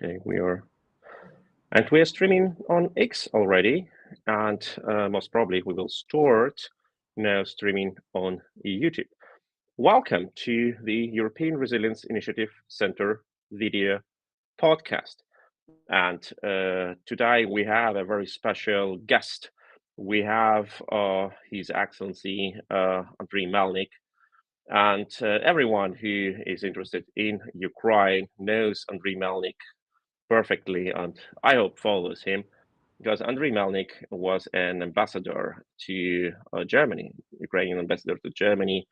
Okay, we are streaming on X already, and most probably we will start now streaming on YouTube. Welcome to the European Resilience Initiative Center video podcast. And today we have a very special guest. We have His Excellency Andrij Melnyk, and everyone who is interested in Ukraine knows Andrij Melnyk perfectly, and I hope follows him, because Andrij Melnyk was an ambassador to Germany, Ukrainian ambassador to Germany,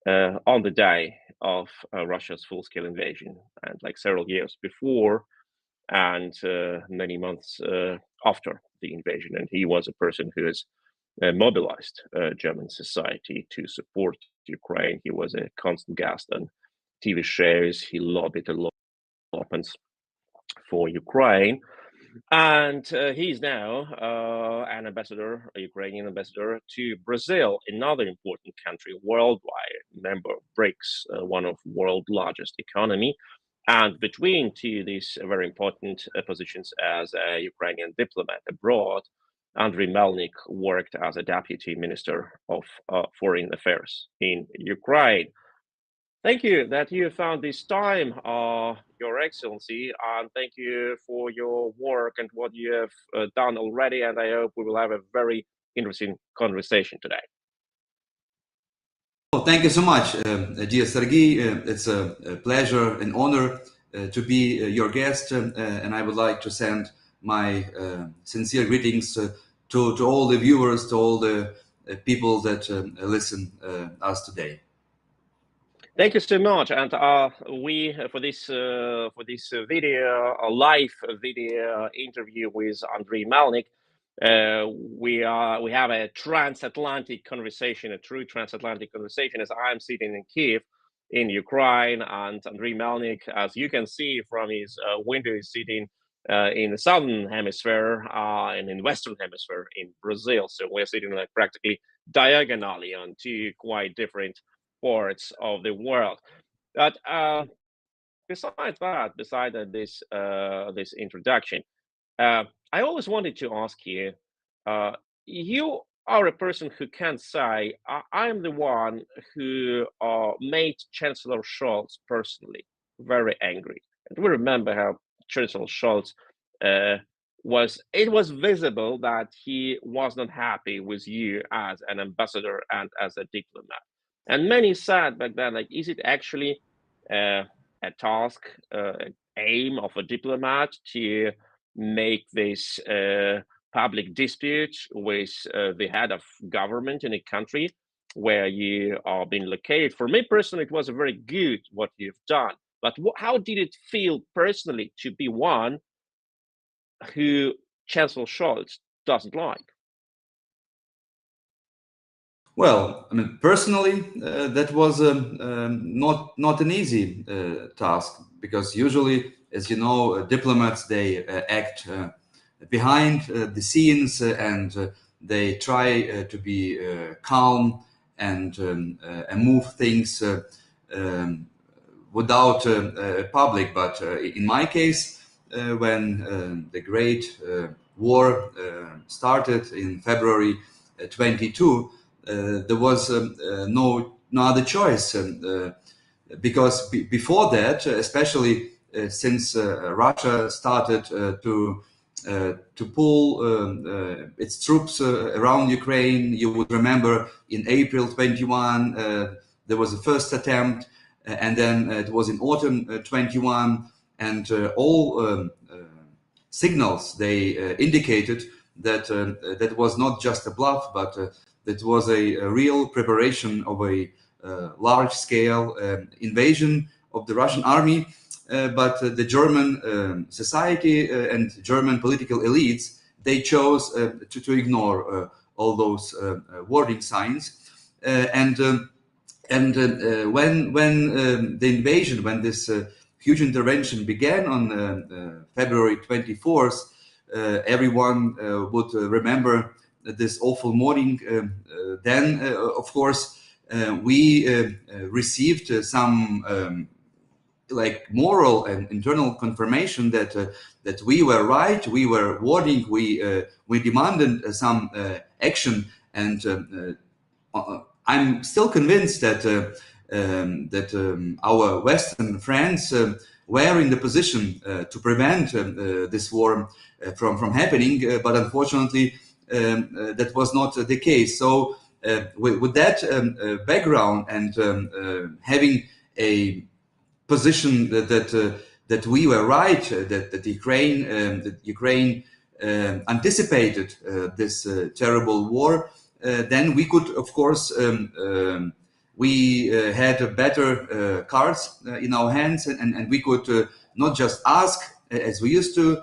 on the day of Russia's full-scale invasion, and like several years before, and many months after the invasion. And he was a person who has mobilized German society to support Ukraine. He was a constant guest on TV shows. He lobbied a lot for Ukraine, and he's now an ambassador, a Ukrainian ambassador to Brazil, another important country worldwide, member of BRICS, one of the world's largest economy. And between these very important positions as a Ukrainian diplomat abroad, Andrij Melnyk worked as a deputy minister of foreign affairs in Ukraine. Thank you that you found this time, Your Excellency, and thank you for your work and what you have done already. And I hope we will have a very interesting conversation today. Oh, thank you so much, dear Sergej. It's a pleasure and honor to be your guest, and I would like to send my sincere greetings to all the viewers, to all the people that listen us today. Thank you so much, and we for this video, a live video interview with Andrij Melnyk, we have a transatlantic conversation, a true transatlantic conversation, as I am sitting in Kiev, in Ukraine, and Andrij Melnyk, as you can see from his window, is sitting in the southern hemisphere and in western hemisphere in Brazil. So we're sitting like practically diagonally on two quite different parts of the world. But besides this introduction, I always wanted to ask you, you are a person who can say, I'm the one who made Chancellor Scholz personally very angry. And we remember how Chancellor Scholz it was visible that he was not happy with you as an ambassador and as a diplomat. And many said back then, like, is it actually a task, aim of a diplomat to make this public dispute with the head of government in a country where you are being located? For me personally, it was a very good what you've done. But how did it feel personally to be one who Chancellor Scholz doesn't like? Well, I mean, personally, that was not an easy task, because usually, as you know, diplomats, they act behind the scenes, and they try to be calm and move things without public. But in my case, when the Great War started in February 22, there was no other choice, because before that, especially since Russia started to pull its troops around Ukraine, you would remember in April 21 there was the first attempt, and then it was in autumn 21, and all signals they indicated that that was not just a bluff, but that was a real preparation of a large-scale invasion of the Russian army. But the German society and German political elites, they chose to ignore all those warning signs. And when the invasion, when this huge intervention began on February 24th, everyone would remember this awful morning. Then, of course, we received some like moral and internal confirmation that that we were right, we were warning, we demanded some action, and I'm still convinced that our Western friends were in the position to prevent this war from happening, but unfortunately that was not the case. So with that background and having a position that we were right, that Ukraine anticipated this terrible war, then we could, of course, we had better cards in our hands, and we could not just ask as we used to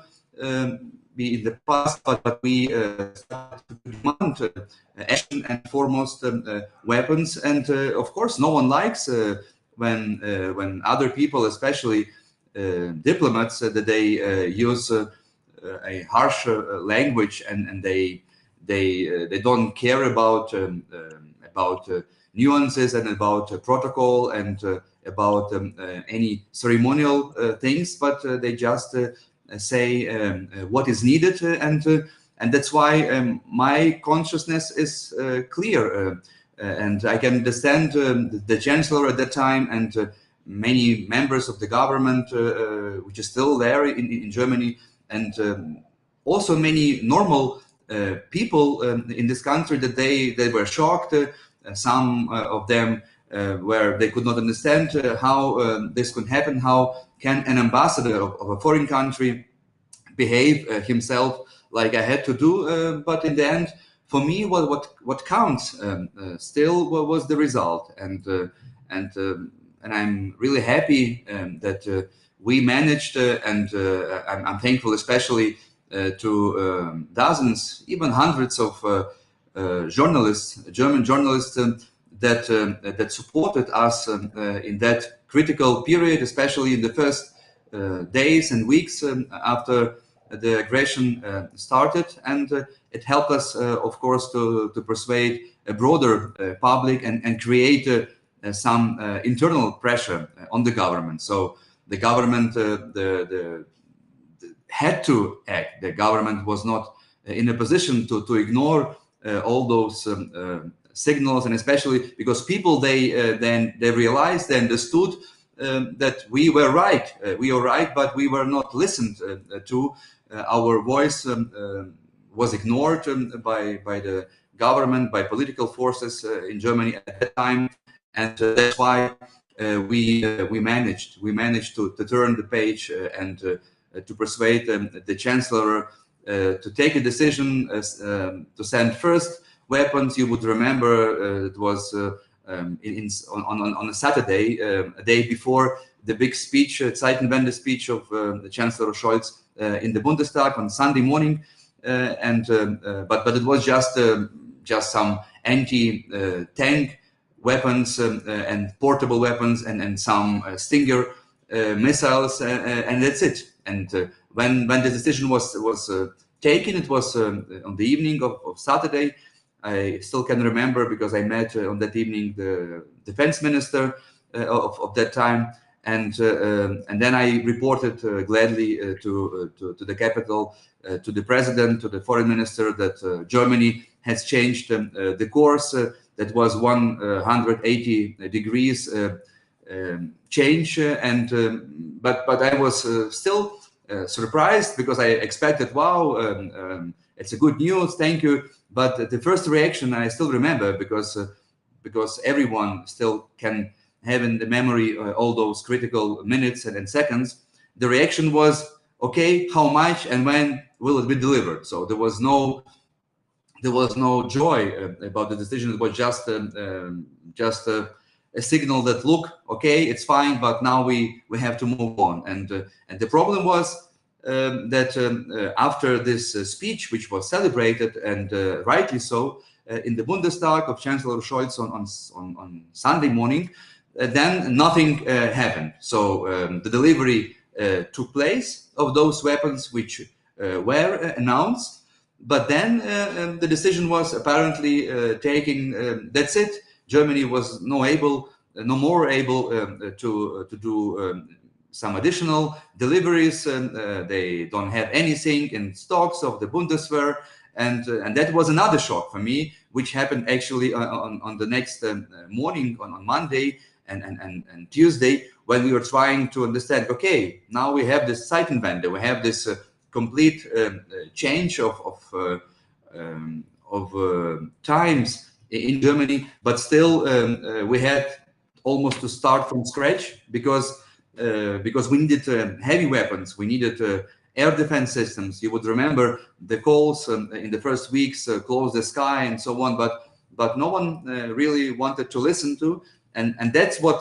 be in the past, but we started to demand action and foremost weapons. And of course, no one likes when other people, especially diplomats, that they use a harsh language, and they don't care about nuances and about protocol and about any ceremonial things, but they just say what is needed, and that's why my consciousness is clear, and I can understand the Chancellor at that time and many members of the government, which is still there in Germany, and also many normal people in this country, that they were shocked. Some of them where they could not understand how this could happen. How can an ambassador of a foreign country behave himself like I had to do? But in the end, for me, what counts still was the result, and I'm really happy that we managed, and I'm thankful especially to dozens, even hundreds of journalists, German journalists, that supported us in that critical period, especially in the first days and weeks after the aggression started, and it helped us, of course, to persuade a broader public and create some internal pressure on the government. So the government had to act. The government was not in a position to ignore all those signals, and especially because people they realized, they understood that we were right. We were right, but we were not listened to. Our voice was ignored by the government, by political forces in Germany at that time, and that's why we managed to turn the page and to persuade the Chancellor to take a decision to send first weapons. You would remember it was on a Saturday, a day before the big speech, Zeitenwende speech of the Chancellor Scholz in the Bundestag on Sunday morning, but it was just some anti-tank weapons and portable weapons and some Stinger missiles, and that's it. And when the decision was taken, it was on the evening of Saturday. I still can remember because I met on that evening the defense minister of that time, and then I reported gladly to the capital, to the president, to the foreign minister, that Germany has changed the course. That was 180 degrees change, and but I was still surprised, because I expected, wow, it's a good news, thank you. But the first reaction I still remember, because everyone still can have in the memory all those critical minutes and seconds. The reaction was, okay, how much and when will it be delivered? So there was no joy about the decision. It was just a signal that, look, okay, it's fine, but now we have to move on. And the problem was that after this speech, which was celebrated, and rightly so, in the Bundestag of Chancellor Scholz on Sunday morning, then nothing happened. So the delivery took place of those weapons which were announced, but then the decision was apparently taken. That's it. Germany was no more able to do some additional deliveries, and they don't have anything in stocks of the Bundeswehr, and that was another shock for me, which happened actually on the next morning, on Monday and Tuesday, when we were trying to understand, okay, now we have this Zeitenwende, we have this complete change of times in Germany, but still we had almost to start from scratch because we needed heavy weapons, we needed air defense systems. You would remember the calls in the first weeks, close the sky and so on, but no one really wanted to listen to, and that's what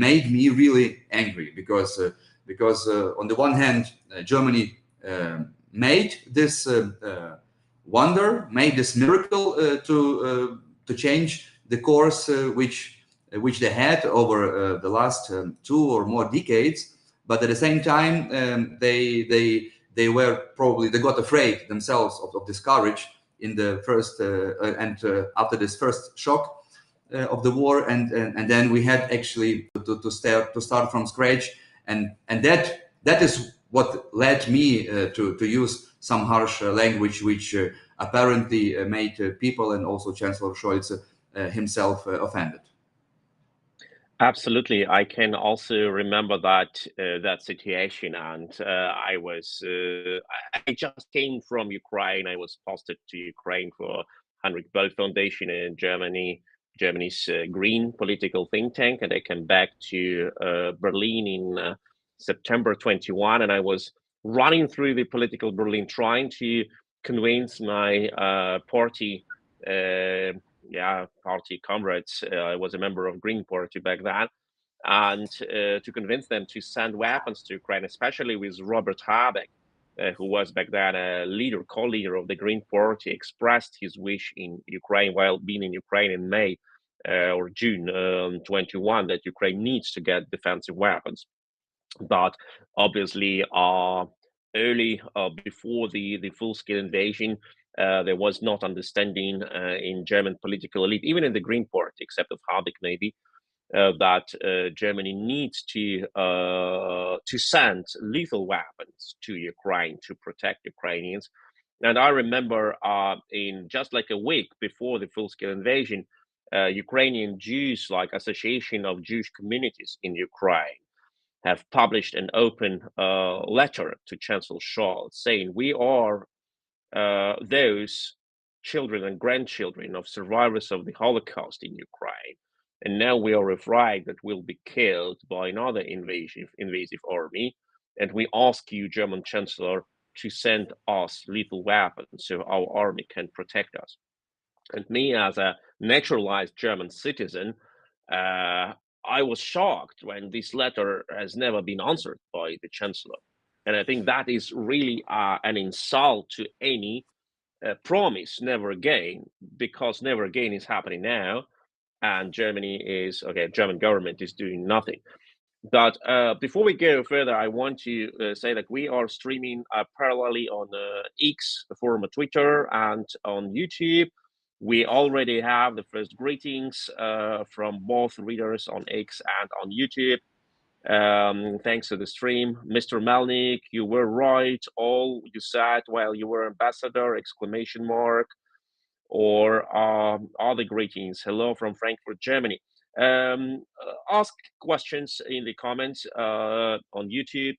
made me really angry, because on the one hand, Germany made this wonder, made this miracle to change the course which they had over the last 2 or more decades. But at the same time, they got afraid themselves of this courage in the first after this first shock of the war, and then we had actually to start from scratch, and that is what led me to use some harsh language, which apparently made people and also Chancellor Scholz himself offended. Absolutely, I can also remember that situation, and I just came from Ukraine. I was posted to Ukraine for Heinrich Böll Foundation in Germany, Germany's green political think tank, and I came back to Berlin in September 21, and I was running through the political Berlin, trying to convince my party comrades. I was a member of Green Party back then, and to convince them to send weapons to Ukraine, especially with Robert Habeck, who was back then a co-leader of the Green Party, expressed his wish in Ukraine while being in Ukraine in May or June 21, that Ukraine needs to get defensive weapons. But obviously, early before the full-scale invasion, there was not understanding in German political elite, even in the Green Party, except of Habeck maybe, that Germany needs to send lethal weapons to Ukraine to protect Ukrainians. And I remember in just like a week before the full-scale invasion, Ukrainian Jews, like Association of Jewish Communities in Ukraine, have published an open letter to Chancellor Scholz saying, we are those children and grandchildren of survivors of the Holocaust in Ukraine, and now we are afraid that we'll be killed by another invasive army, and we ask you, German Chancellor, to send us lethal weapons so our army can protect us. And me, as a naturalized German citizen, I was shocked when this letter has never been answered by the Chancellor. And I think that is really an insult to any promise never again, because never again is happening now. And German government is doing nothing. But before we go further, I want to say that we are streaming parallelly on X, former Twitter, and on YouTube. We already have the first greetings from both readers on X and on YouTube. Thanks to the stream. Mr. Melnyk, you were right. All you said while you were ambassador, ! Or other greetings. Hello from Frankfurt, Germany. Ask questions in the comments on YouTube,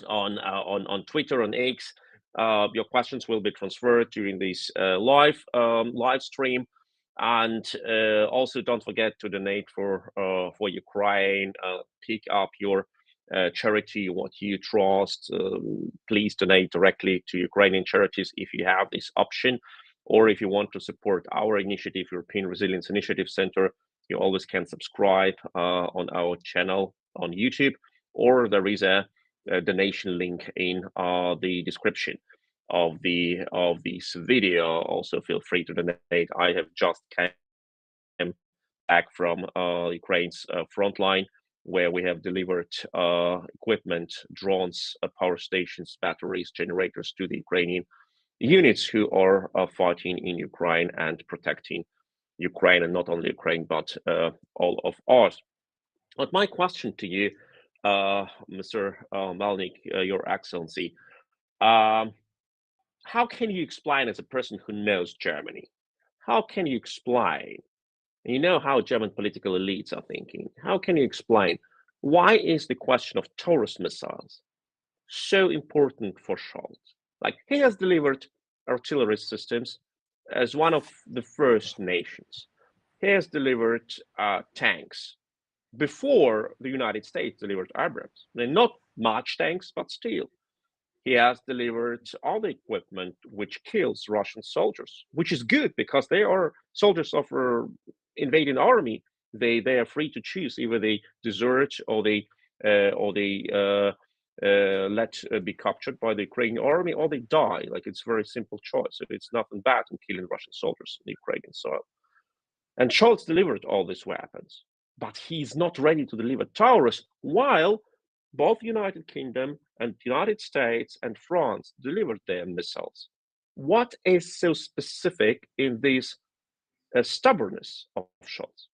on Twitter, on X. Your questions will be transferred during this live stream, and also don't forget to donate for Ukraine. Pick up your charity, what you trust. Please donate directly to Ukrainian charities if you have this option, or if you want to support our initiative, European Resilience Initiative Center. You always can subscribe on our channel on YouTube, or there is a donation link in the description of this video. Also, feel free to donate. I have just came back from Ukraine's front line, where we have delivered equipment, drones, power stations, batteries, generators to the Ukrainian units who are fighting in Ukraine and protecting Ukraine, and not only Ukraine, but all of us. But my question to you, Mr. Melnyk, Your Excellency. How can you explain, as a person who knows Germany, how can you explain, you know how German political elites are thinking, how can you explain why is the question of Taurus missiles so important for Scholz? Like, he has delivered artillery systems as one of the first nations. He has delivered tanks before the United States delivered Abrams. They're not much tanks, but still. He has delivered all the equipment which kills Russian soldiers, which is good because they are soldiers of an invading army. They are free to choose either they desert or they let be captured by the Ukrainian army or they die. Like, it's a very simple choice. It's nothing bad in killing Russian soldiers on the Ukrainian soil. And Scholz delivered all these weapons, but he's not ready to deliver Taurus, while both United Kingdom and United States and France delivered their missiles. What is so specific in this stubbornness of Scholz?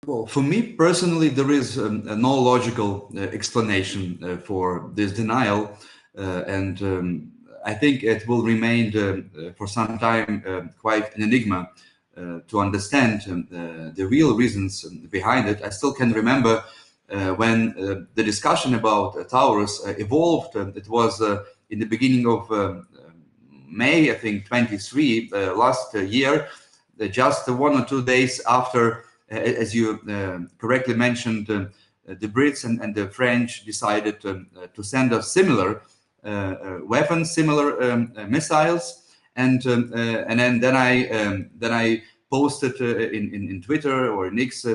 Well, for me personally, there is no logical explanation for this denial, and I think it will remain for some time quite an enigma to understand the real reasons behind it. I still can remember when the discussion about Taurus evolved. It was in the beginning of May, I think, 23 last year, just 1 or 2 days after, as you correctly mentioned, the Brits and the French decided to send us similar weapons, similar missiles, and then I posted in Twitter or in X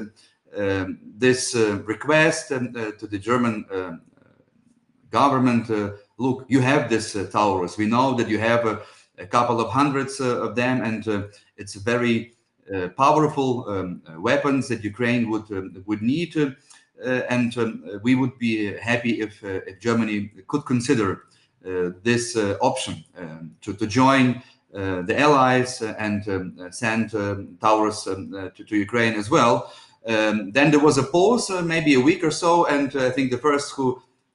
this request to the German government. Look, you have this Taurus. We know that you have a couple of hundreds of them, and it's very powerful weapons that Ukraine would need, and we would be happy if Germany could consider this option to join the allies and send Taurus to Ukraine as well. Then there was a pause, maybe a week or so, and I think the first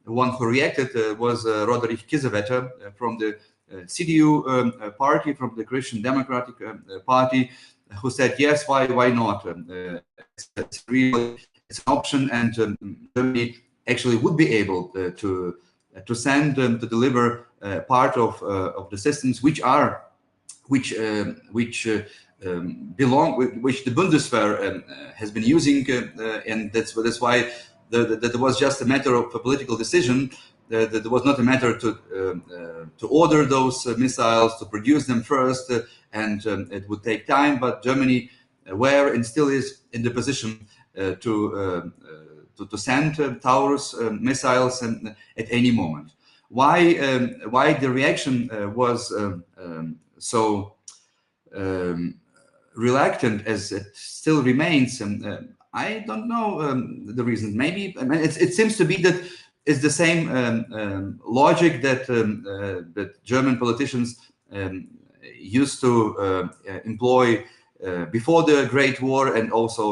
one who reacted was Roderich Kiesewetter from the CDU party, from the Christian Democratic Party, who said, yes, why not? It's really, it's an option, and Germany actually would be able to send to deliver part of the systems which belong, which the Bundeswehr has been using, and that's why that was just a matter of a political decision. That was not a matter to order those missiles, to produce them first, and it would take time. But Germany were and still is in the position to send Taurus missiles at any moment. Why the reaction was so reluctant as it still remains? I don't know the reasons. Maybe, I mean, it seems to be that it's the same logic that that German politicians used to employ before the Great War, and also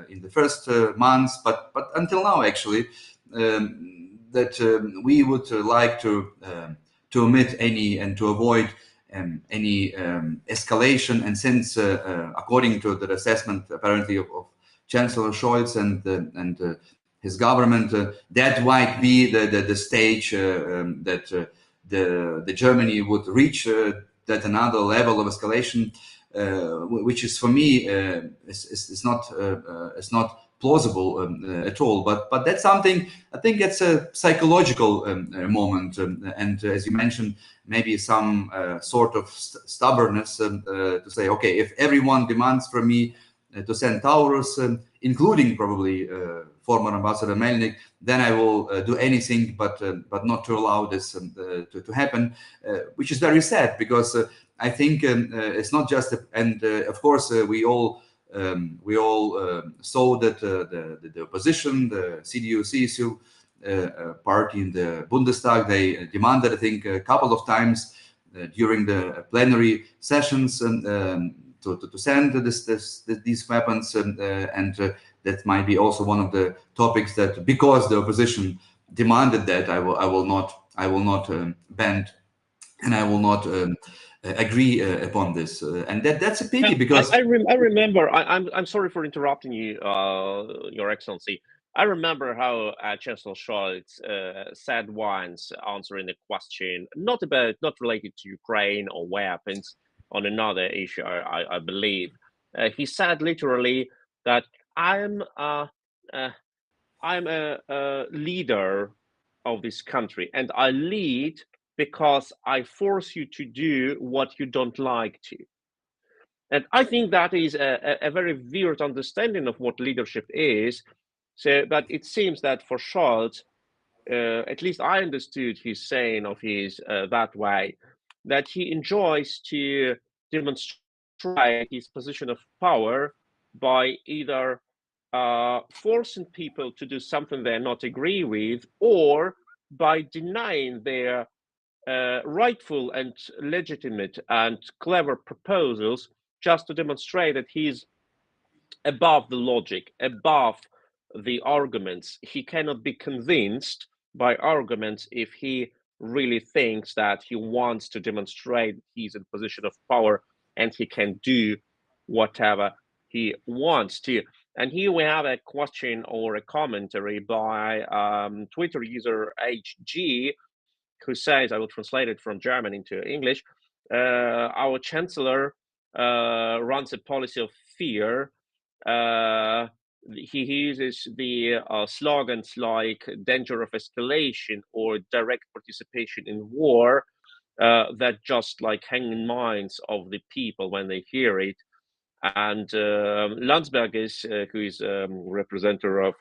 in the first months, but until now, actually, that we would like to omit any and to avoid any escalation. And since, according to the assessment apparently of Chancellor Scholz and his government, that might be the stage that the Germany would reach that another level of escalation, which is for me is not plausible at all. But that's something, I think it's a psychological moment, and as you mentioned, maybe some sort of stubbornness to say, okay, if everyone demands from me to send Taurus, including probably former Ambassador Melnyk, then I will do anything but not to allow this to happen, which is very sad, because I think it's not just, and of course we all saw that the opposition, the CDU-CSU party in the Bundestag, they demanded, I think, a couple of times during the plenary sessions to send these weapons, and that might be also one of the topics that, because the opposition demanded that, I will not bend, and I will not agree upon this. And that's a pity, because I remember. I'm sorry for interrupting you, Your Excellency. I remember how Chancellor Scholz said once, answering a question not related to Ukraine or weapons, on another issue, I believe. He said literally that I'm uh, I'm a leader of this country, and I lead because I force you to do what you don't like to. And I think that is a very weird understanding of what leadership is. So, but it seems that for Scholz, at least I understood his saying of his that way, that he enjoys to demonstrate his position of power by either forcing people to do something they're not agree with, or by denying their rightful and legitimate and clever proposals, just to demonstrate that he's above the logic, above the arguments. He cannot be convinced by arguments if he really thinks that he wants to demonstrate he's in a position of power and he can do whatever he wants to. And here we have a question or a commentary by Twitter user HG, who says, I will translate it from German into English, our Chancellor runs a policy of fear. He uses the slogans like danger of escalation or direct participation in war that just like hang in minds of the people when they hear it. And Landsberg is, who is representative of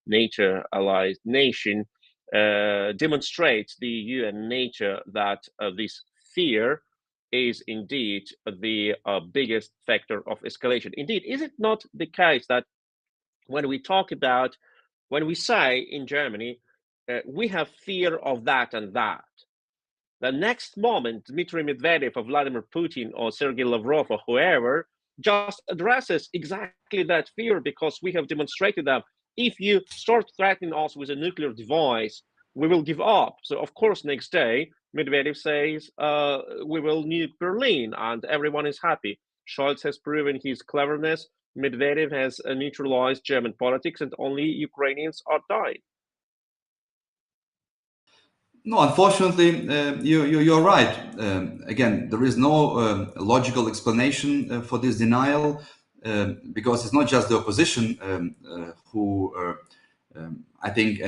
NATO allied nation, demonstrates the UN nature that this fear is indeed the biggest factor of escalation. Indeed, is it not the case that when we say in Germany, we have fear of that and that, the next moment, Dmitry Medvedev or Vladimir Putin or Sergei Lavrov or whoever just addresses exactly that fear, because we have demonstrated that if you start threatening us with a nuclear device, we will give up. So, of course, next day, Medvedev says, we will nuke Berlin, and everyone is happy. Scholz has proven his cleverness. Medvedev has neutralized German politics, and only Ukrainians are dying. No, unfortunately, you're right. Again, there is no logical explanation for this denial, because it's not just the opposition who, I think,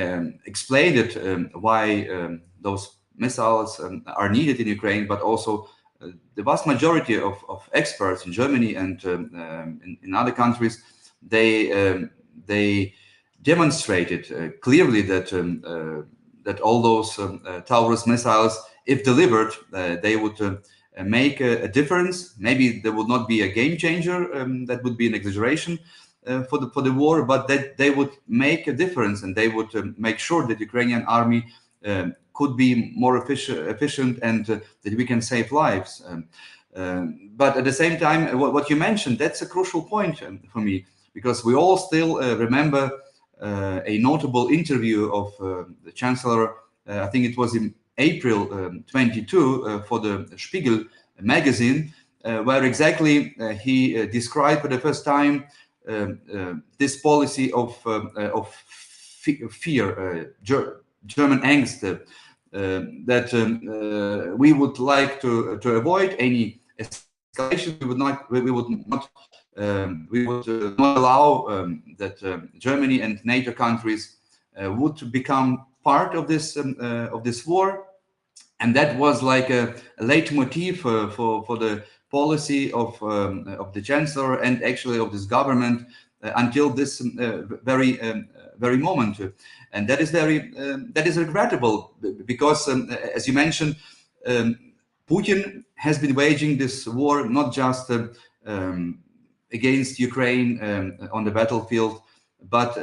explained it, why those missiles are needed in Ukraine, but also the vast majority of experts in Germany and in other countries, they demonstrated clearly that that all those Taurus missiles, if delivered, they would make a difference. Maybe there would not be a game changer. That would be an exaggeration for the war, but that they would make a difference, and they would make sure that the Ukrainian army could be more efficient, and that we can save lives. But at the same time, what you mentioned, that's a crucial point for me, because we all still remember a notable interview of the Chancellor, I think it was in April 22 for the Spiegel magazine, where exactly he described for the first time this policy of fear, German angst, that we would like to avoid any escalation. We would not allow that Germany and NATO countries would become part of this war, and that was like a leitmotif for the policy of the Chancellor and actually of this government until this very moment, and that is regrettable, because as you mentioned, Putin has been waging this war not just against Ukraine on the battlefield, but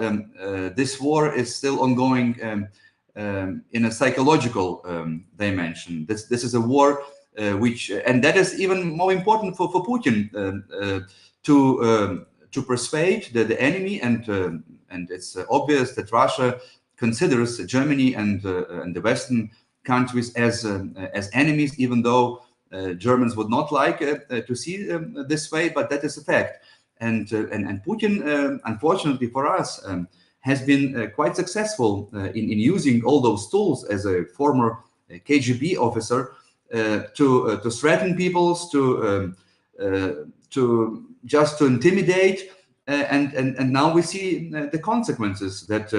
this war is still ongoing in a psychological dimension. This is a war which, and that is even more important for Putin to to persuade the enemy, and it's obvious that Russia considers Germany and the Western countries as enemies, even though Germans would not like to see this way, but that is a fact. And Putin, unfortunately for us, has been quite successful in using all those tools as a former KGB officer to threaten peoples, to just to intimidate, and now we see the consequences that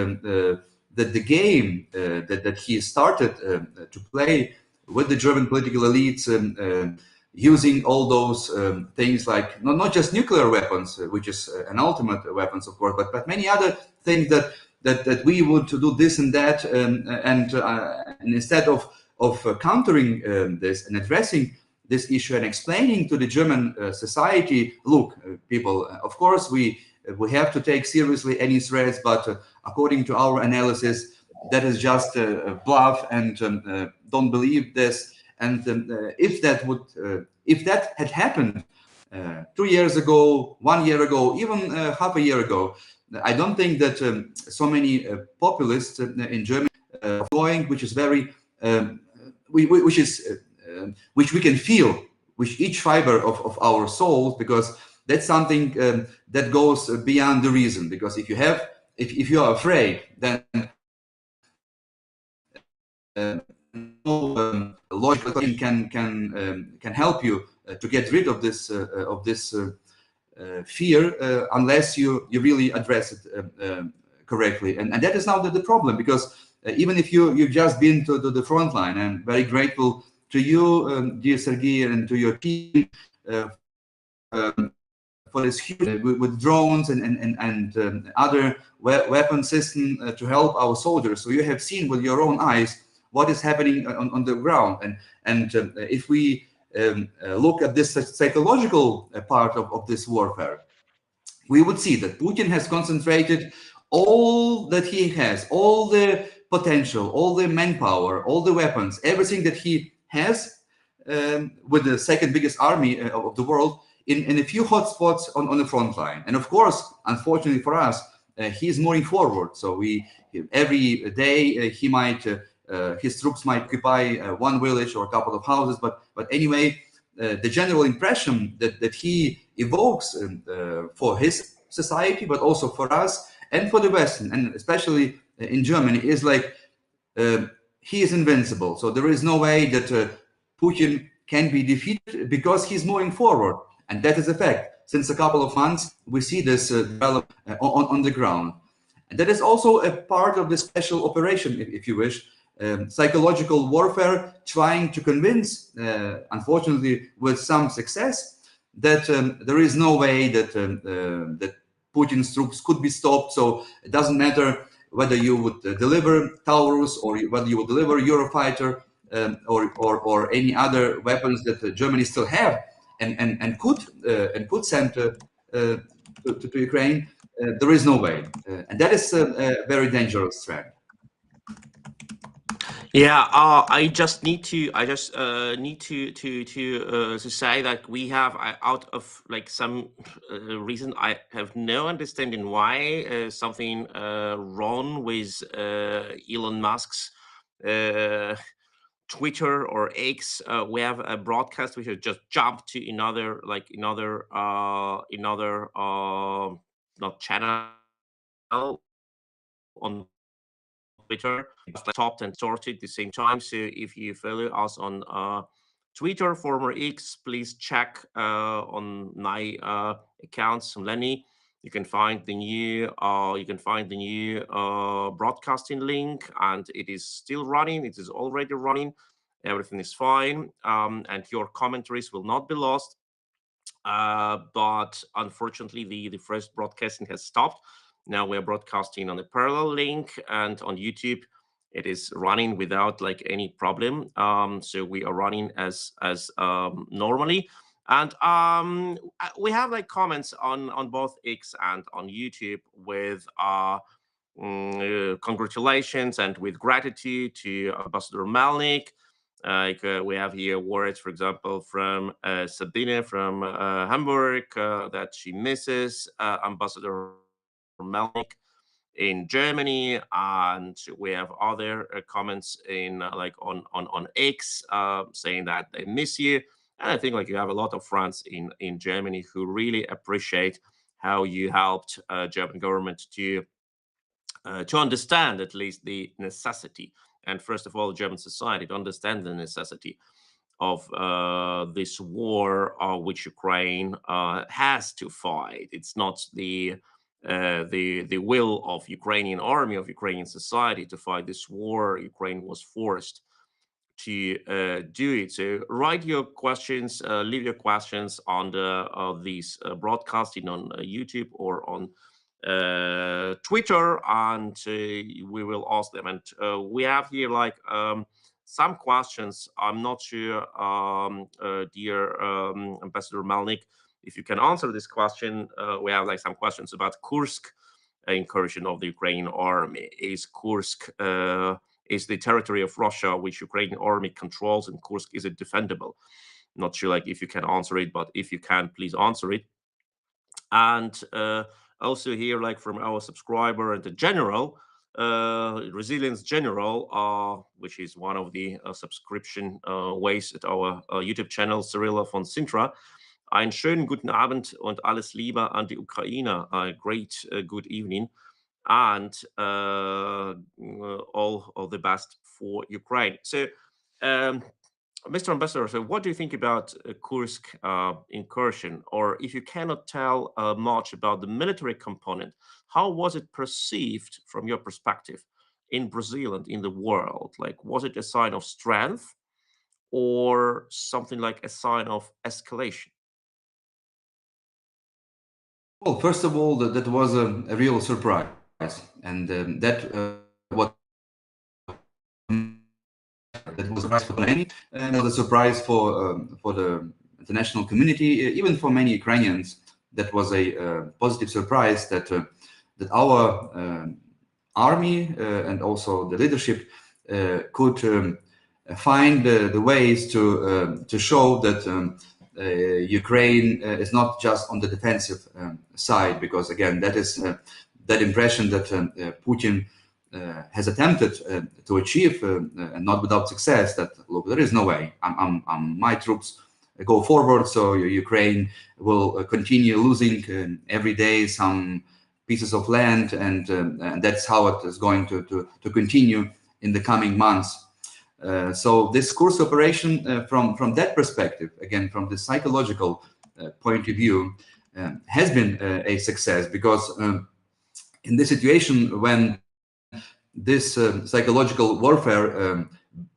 that the game that he started to play with the German political elites, using all those things like not just nuclear weapons, which is an ultimate weapons, of course, but many other things that we would to do this and that, and instead of countering this and addressing this issue and explaining to the German society, look, people, of course we have to take seriously any threats, but according to our analysis, that is just a bluff, and don't believe this. And if that had happened 2 years ago, 1 year ago, even half a year ago, I don't think that so many populists in Germany going, which is very, which we can feel with each fiber of our souls, because that's something that goes beyond the reason. Because if you are afraid, then no logical thing can help you to get rid of this fear unless you really address it correctly. And that is now the problem, because even if you've just been to the front line, and very grateful to you, dear Sergey, and to your team for this huge with drones and other weapon system to help our soldiers. So you have seen with your own eyes what is happening on the ground. And if we look at this psychological part of this warfare, we would see that Putin has concentrated all that he has, all the potential, all the manpower, all the weapons, everything that he has, with the second biggest army of the world, in a few hotspots on the front line. And of course, unfortunately for us, he is moving forward. So every day he might, his troops might occupy one village or a couple of houses. But anyway, the general impression that he evokes for his society, but also for us and for the Western, and especially in Germany, is like he is invincible. So there is no way that Putin can be defeated, because he's moving forward. And that is a fact. Since a couple of months, we see this develop on the ground. And that is also a part of the special operation, if you wish, psychological warfare, trying to convince, unfortunately with some success, that there is no way that that Putin's troops could be stopped. So it doesn't matter whether you would deliver Taurus, or whether you would deliver Eurofighter, or any other weapons that Germany still have and could send to Ukraine. There is no way, and that is a very dangerous threat. Yeah, I just need to say that we have, out of like some reason, I have no understanding why something wrong with Elon Musk's Twitter or X. We have a broadcast which has just jumped to another not channel on Twitter, just like stopped and started at the same time. So if you follow us on Twitter, former X, please check on my account, Sumlenny. You can find the new broadcasting link, and it is still running. It is already running. Everything is fine, and your commentaries will not be lost. But unfortunately, the first broadcasting has stopped. Now we're broadcasting on a parallel link, and on YouTube it is running without like any problem. So we are running as normally, and we have like comments on both X and on YouTube with congratulations and with gratitude to Ambassador Melnyk. Like we have here words, for example, from Sabine from Hamburg that she misses Ambassador Melnyk in Germany, and we have other comments in like on X saying that they miss you. And I think like you have a lot of friends in Germany who really appreciate how you helped German government to understand at least the necessity, and first of all, German society to understand the necessity of this war which Ukraine has to fight. It's not the will of Ukrainian army, of Ukrainian society to fight this war. Ukraine was forced to do it. So write your questions, leave your questions on these broadcasting on YouTube or on Twitter, and we will ask them. And we have here like some questions. I'm not sure, dear Ambassador Melnyk, if you can answer this question. We have like some questions about Kursk incursion of the Ukrainian army. Is Kursk is the territory of Russia which Ukrainian army controls, and Kursk, is it defendable? Not sure like if you can answer it, but if you can, please answer it. And also here, like from our subscriber and the general, Resilience General, which is one of the subscription ways at our YouTube channel, Cyrilla von Sintra. Einen schönen guten Abend und alles Liebe an die Ukraine. Great good evening, and all of the best for Ukraine. So, Mr. Ambassador, so what do you think about Kursk incursion? Or if you cannot tell much about the military component, how was it perceived from your perspective in Brazil and in the world? Like, was it a sign of strength or something like a sign of escalation? Well, first of all, that was a real surprise, and that was a surprise for many, and was a surprise for the international community, even for many Ukrainians. That was a positive surprise that that our army and also the leadership could find the ways to show that Ukraine is not just on the defensive side, because again, that is that impression that Putin has attempted to achieve, and not without success. That look, there is no way. My troops go forward, so Ukraine will continue losing every day some pieces of land, and that's how it is going to continue in the coming months. So this Kursk operation, from that perspective, again from the psychological point of view, has been a success, because in this situation when this psychological warfare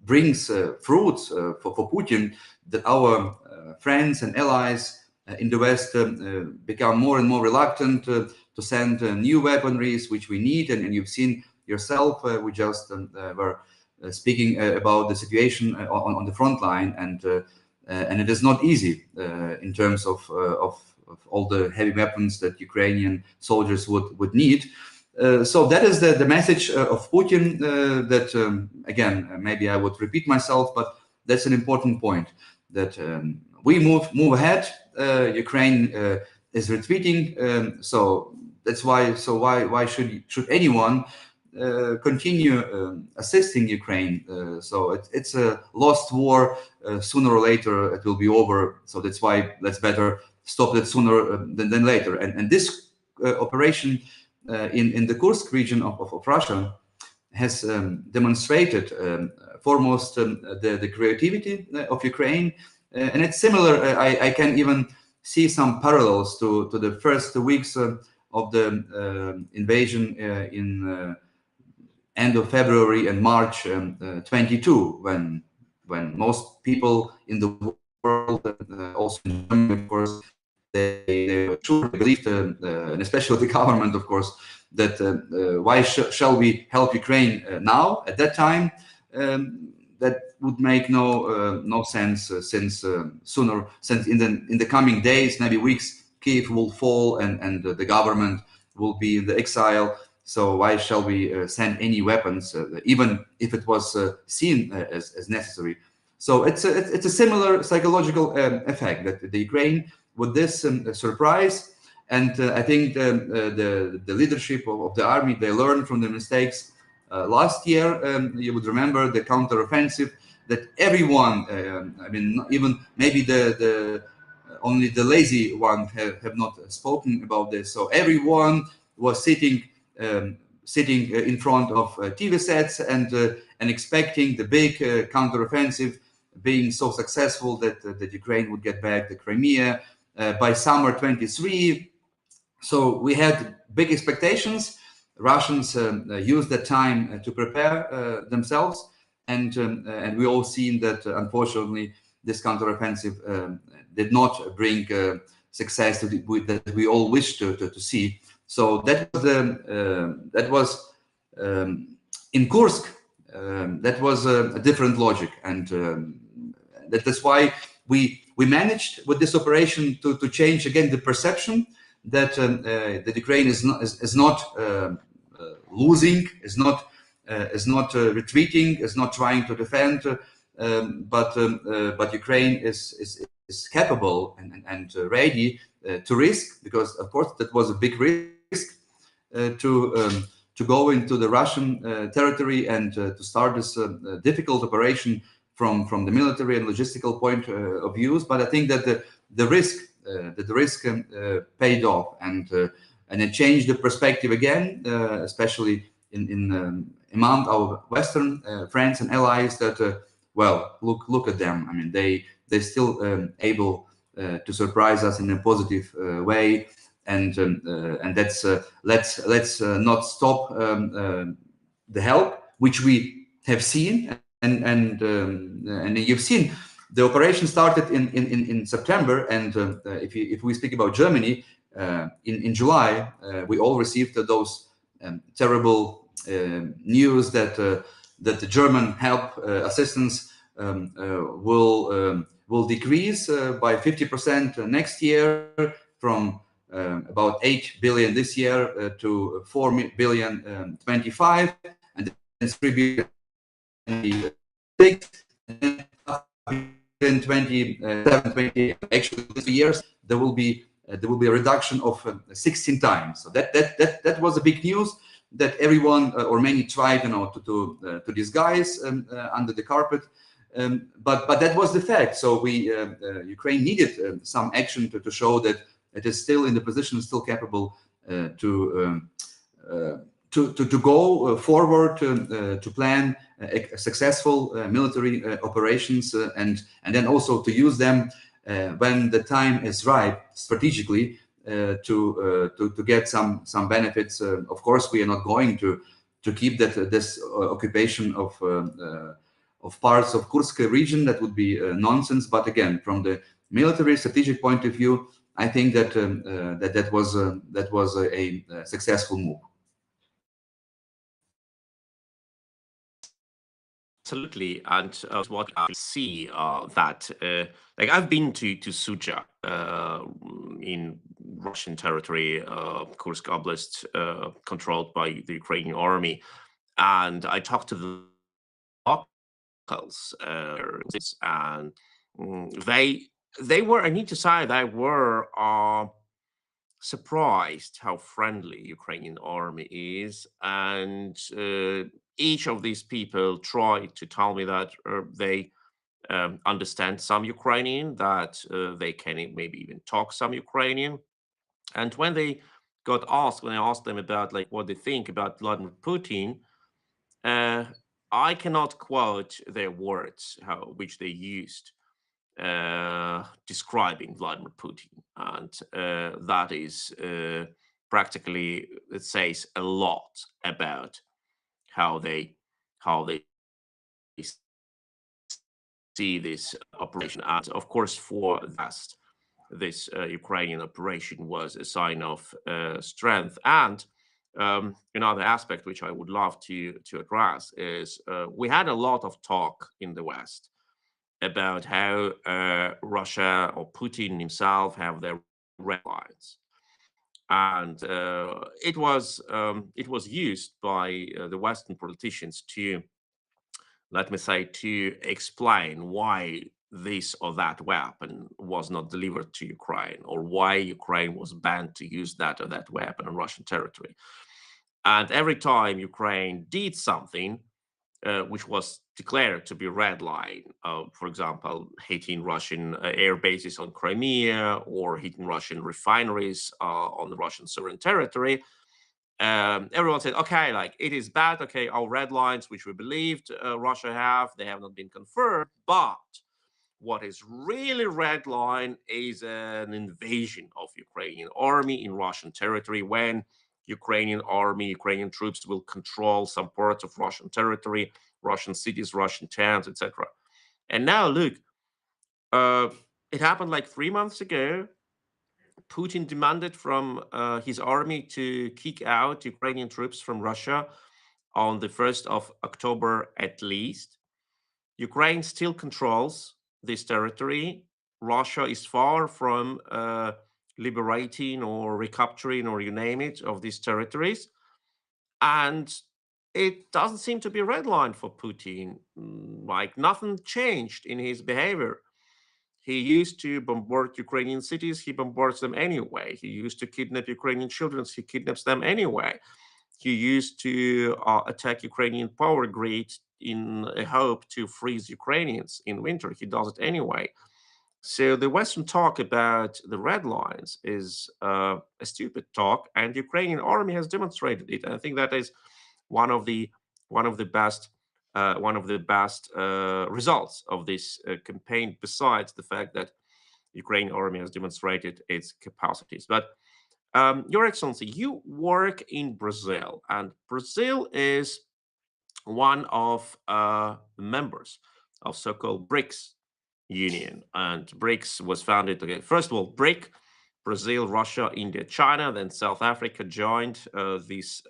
brings fruits for Putin, that our friends and allies in the West become more and more reluctant to send new weaponries, which we need. And you've seen yourself, we just were speaking about the situation on the front line, and it is not easy in terms of all the heavy weapons that Ukrainian soldiers would need. So that is the message of Putin. That again, maybe I would repeat myself, but that's an important point. That we move ahead. Ukraine is retreating. So that's why. So why should anyone continue assisting Ukraine? So it's a lost war. Sooner or later it will be over. So that's why let's better stop it sooner than later. And this operation in the Kursk region of Russia has demonstrated foremost the creativity of Ukraine, and it's similar. I can even see some parallels to the first weeks of the invasion in end of February and March 22, when most people in the world, also in Germany, of course, they truly believed, and especially the government, of course, that why shall we help Ukraine now at that time? That would make no sense, since in the coming days, maybe weeks, Kiev will fall and the government will be in the exile. So why shall we send any weapons, even if it was seen as necessary? So it's a similar psychological effect that the Ukraine with this surprise, and I think the leadership of the army, they learned from the mistakes last year. You would remember the counteroffensive that everyone, I mean, even maybe the only the lazy one have not spoken about this. So everyone was sitting in front of TV sets and expecting the big counteroffensive being so successful that Ukraine would get back the Crimea by summer 23. So we had big expectations. Russians used that time to prepare themselves, and we all seen that unfortunately this counteroffensive did not bring success that we all wish to see. So that was in Kursk. That was a different logic, and that's why we managed with this operation to change again the perception that Ukraine is not losing, is not retreating, is not trying to defend, but Ukraine is capable and ready to risk, because of course that was a big risk to go into the Russian territory and to start this difficult operation from the military and logistical point of views. But I think that the risk paid off, and it changed the perspective again, especially among our Western friends and allies. That well, look at them. I mean, they still able to surprise us in a positive way, and that's let's not stop the help which we have seen, and you've seen the operation started in September, and if we speak about Germany, in July we all received those terrible news that the German help assistance will decrease by 50% next year, from about 8 billion this year to 4 billion 25, and then 3 billion 26, and in 27, 20, actually 3 years, there will be a reduction of 16 times. So that was a big news that everyone or many tried, to disguise under the carpet. But that was the fact. So Ukraine needed some action to show that it is still in the position, still capable to go forward, to plan successful military operations, and then also to use them when the time is right strategically to get some benefits. Of course, we are not going to keep this occupation of parts of Kursk region. That would be nonsense. But again, from the military strategic point of view, I think that that was a successful move. Absolutely, and what I see that like I've been to Sucha in Russian territory, Kursk Oblast, controlled by the Ukrainian army, and I talked to the locals, and they were. I need to say they were surprised how friendly Ukrainian army is, and each of these people tried to tell me that they understand some Ukrainian, that they can maybe even talk some Ukrainian. And when I asked them about like what they think about Vladimir Putin, I cannot quote their words which they used describing Vladimir Putin, and that is practically, it says a lot about how they see this operation. And of course, for this Ukrainian operation was a sign of strength. And another aspect which I would love to address is we had a lot of talk in the West about how Russia or Putin himself have their red lines, and it was used by the Western politicians to let me say, to explain why this or that weapon was not delivered to Ukraine, or why Ukraine was banned to use that or that weapon on Russian territory. And every time Ukraine did something which was declared to be red line, for example, hitting Russian air bases on Crimea or hitting Russian refineries on the Russian sovereign territory, everyone said, okay, like it is bad. Okay, our red lines, which we believed Russia have, they have not been confirmed. But what is really red line is an invasion of Ukrainian army in Russian territory, when Ukrainian army, Ukrainian troops will control some parts of Russian territory, Russian cities, Russian towns, etc. And now look, it happened like 3 months ago. Putin demanded from his army to kick out Ukrainian troops from Russia on the 1st of October at least. Ukraine still controls this territory. Russia is far from liberating or recapturing, or you name it, of these territories. And it doesn't seem to be a red line for Putin. Like nothing changed in his behavior. He used to bombard Ukrainian cities. He bombards them anyway. He used to kidnap Ukrainian children. He kidnaps them anyway. He used to attack Ukrainian power grid in a hope to freeze Ukrainians in winter. He does it anyway. So the Western talk about the red lines is a stupid talk, and the Ukrainian army has demonstrated it. And I think that is one of the best results of this campaign, besides the fact that Ukrainian army has demonstrated its capacities. But Your Excellency, you work in Brazil, and Brazil is one of the members of so-called BRICS union. And BRICS was founded, okay, first of all, BRIC, Brazil, Russia, India, China, then South Africa joined this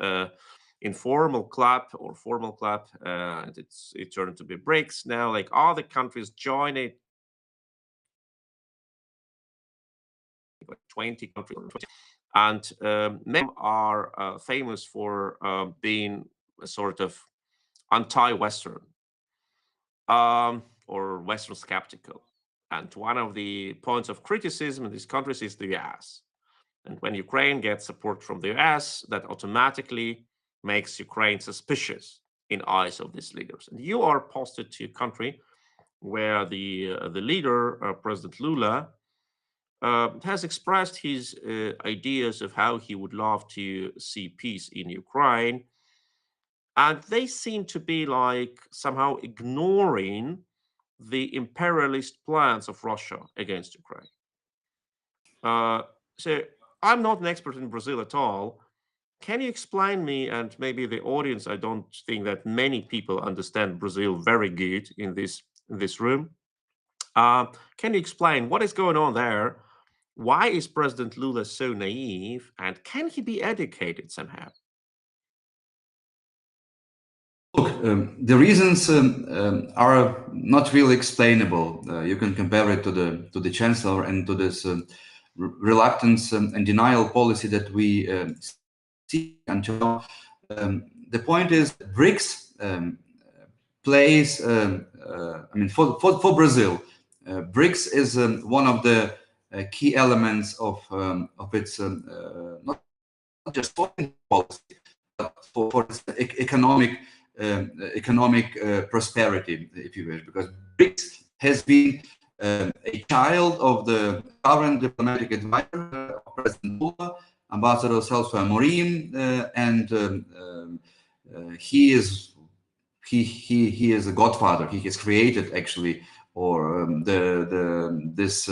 informal club or formal club, and it turned to be BRICS. Now, like all the countries join it, like 20 countries, and many are famous for being a sort of anti-Western or Western skeptical. And one of the points of criticism in these countries is the US. And when Ukraine gets support from the US, that automatically makes Ukraine suspicious in eyes of these leaders. And you are posted to a country where the leader, President Lula, has expressed his ideas of how he would love to see peace in Ukraine. And they seem to be like somehow ignoring the imperialist plans of Russia against Ukraine. So I'm not an expert in Brazil at all. Can you explain me, and maybe the audience, I don't think that many people understand Brazil very good in this room. Can you explain what is going on there? Why is President Lula so naive, and can he be educated somehow? Look, the reasons are not really explainable. You can compare it to the Chancellor and to this reluctance and denial policy that we see until now. The point is, BRICS plays. I mean, for Brazil, BRICS is one of the key elements of its not just foreign policy, but for its economic prosperity, if you wish, because BRICS has been a child of the current diplomatic advisor of President Lula, Ambassador Celso Amorim, and he is a godfather. He has created actually, or this.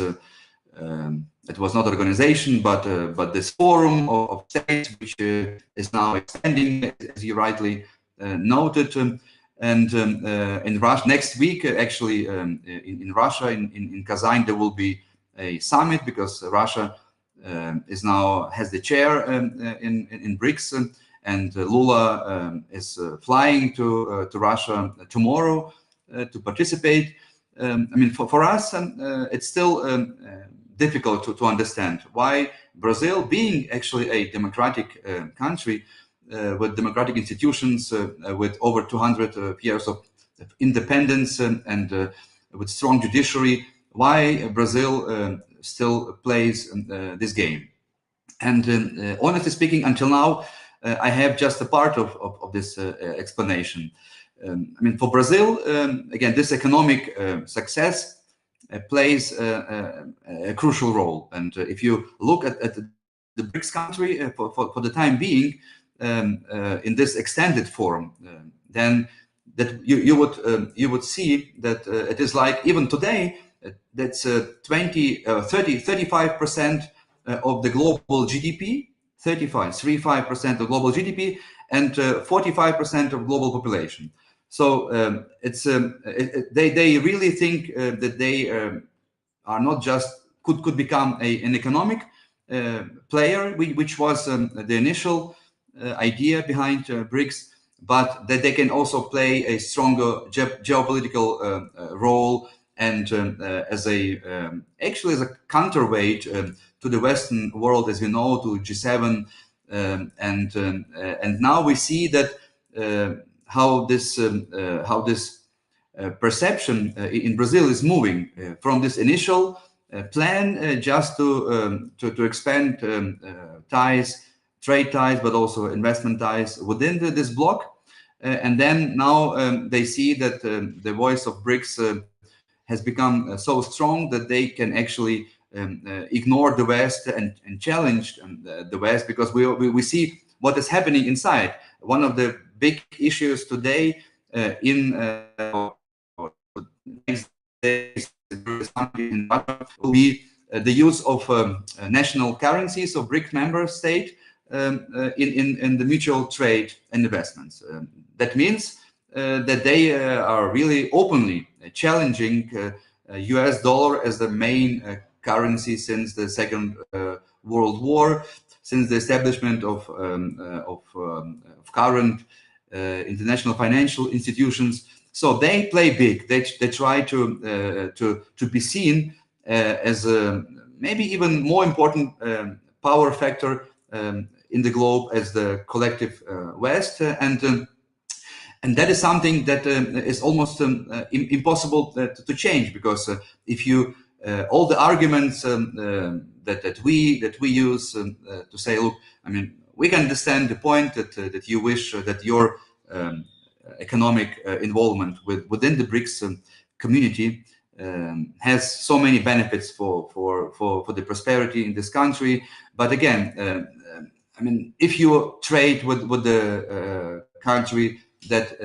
It was not organization, but this forum of states, which is now expanding, as you rightly noted. And in Russia, next week, actually, in Russia, in Kazan, there will be a summit, because Russia has the chair in BRICS, and Lula is flying to Russia tomorrow to participate. I mean, for us, it's still difficult to understand why Brazil, being actually a democratic country with democratic institutions, with over 200 years of independence and with strong judiciary, why Brazil still plays this game. And honestly speaking, until now, I have just a part of this explanation. I mean, for Brazil, again, this economic success plays a crucial role. And if you look at the BRICS country for the time being, in this extended form, then that you would see that it is like even today that's 35% of the global GDP, 35% of global GDP, and 45% of global population. So it's they really think that they are not just could become an economic player, which was the initial idea behind BRICS, but that they can also play a stronger geopolitical role, and as a actually as a counterweight to the Western world, as you know, to G7, and now we see that how this perception in Brazil is moving from this initial plan just to expand ties, trade ties, but also investment ties within this bloc. And then now they see that the voice of BRICS has become so strong that they can actually ignore the West and challenge the West, because we see what is happening inside. One of the big issues today in next days will be the use of national currencies of BRIC member state in the mutual trade and investments. That means that they are really openly challenging US dollar as the main currency since the Second World War, since the establishment of current international financial institutions. So they play big. They try to be seen as a maybe even more important power factor in the globe as the collective West, and that is something that is almost impossible to change, because if you all the arguments that we use to say, look, I mean, we can understand the point that you wish that your economic involvement within the BRICS community has so many benefits for the prosperity in this country. But again, I mean, if you trade with the country that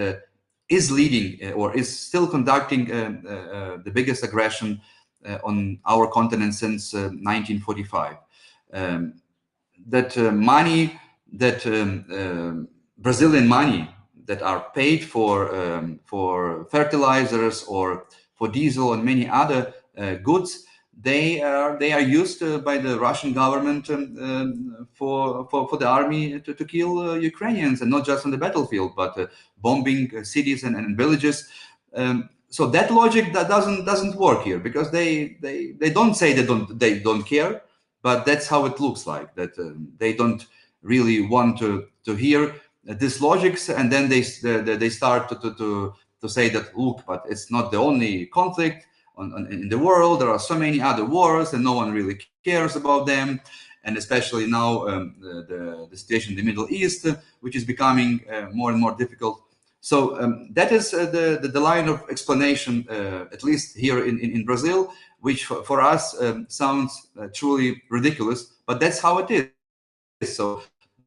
is leading or is still conducting the biggest aggression on our continent since 1945, that money, that Brazilian money that are paid for fertilizers or for diesel and many other goods, they are used by the Russian government for the army to kill Ukrainians, and not just on the battlefield, but bombing cities and villages. So that logic that doesn't work here, because they don't say they don't care, but that's how it looks like, that they don't really want to hear these logics, and then they start to say that, look, but it's not the only conflict in the world. There are so many other wars and no one really cares about them, and especially now the situation in the Middle East, which is becoming more and more difficult. So that is the line of explanation, at least here in Brazil, which for us sounds truly ridiculous, but that's how it is. So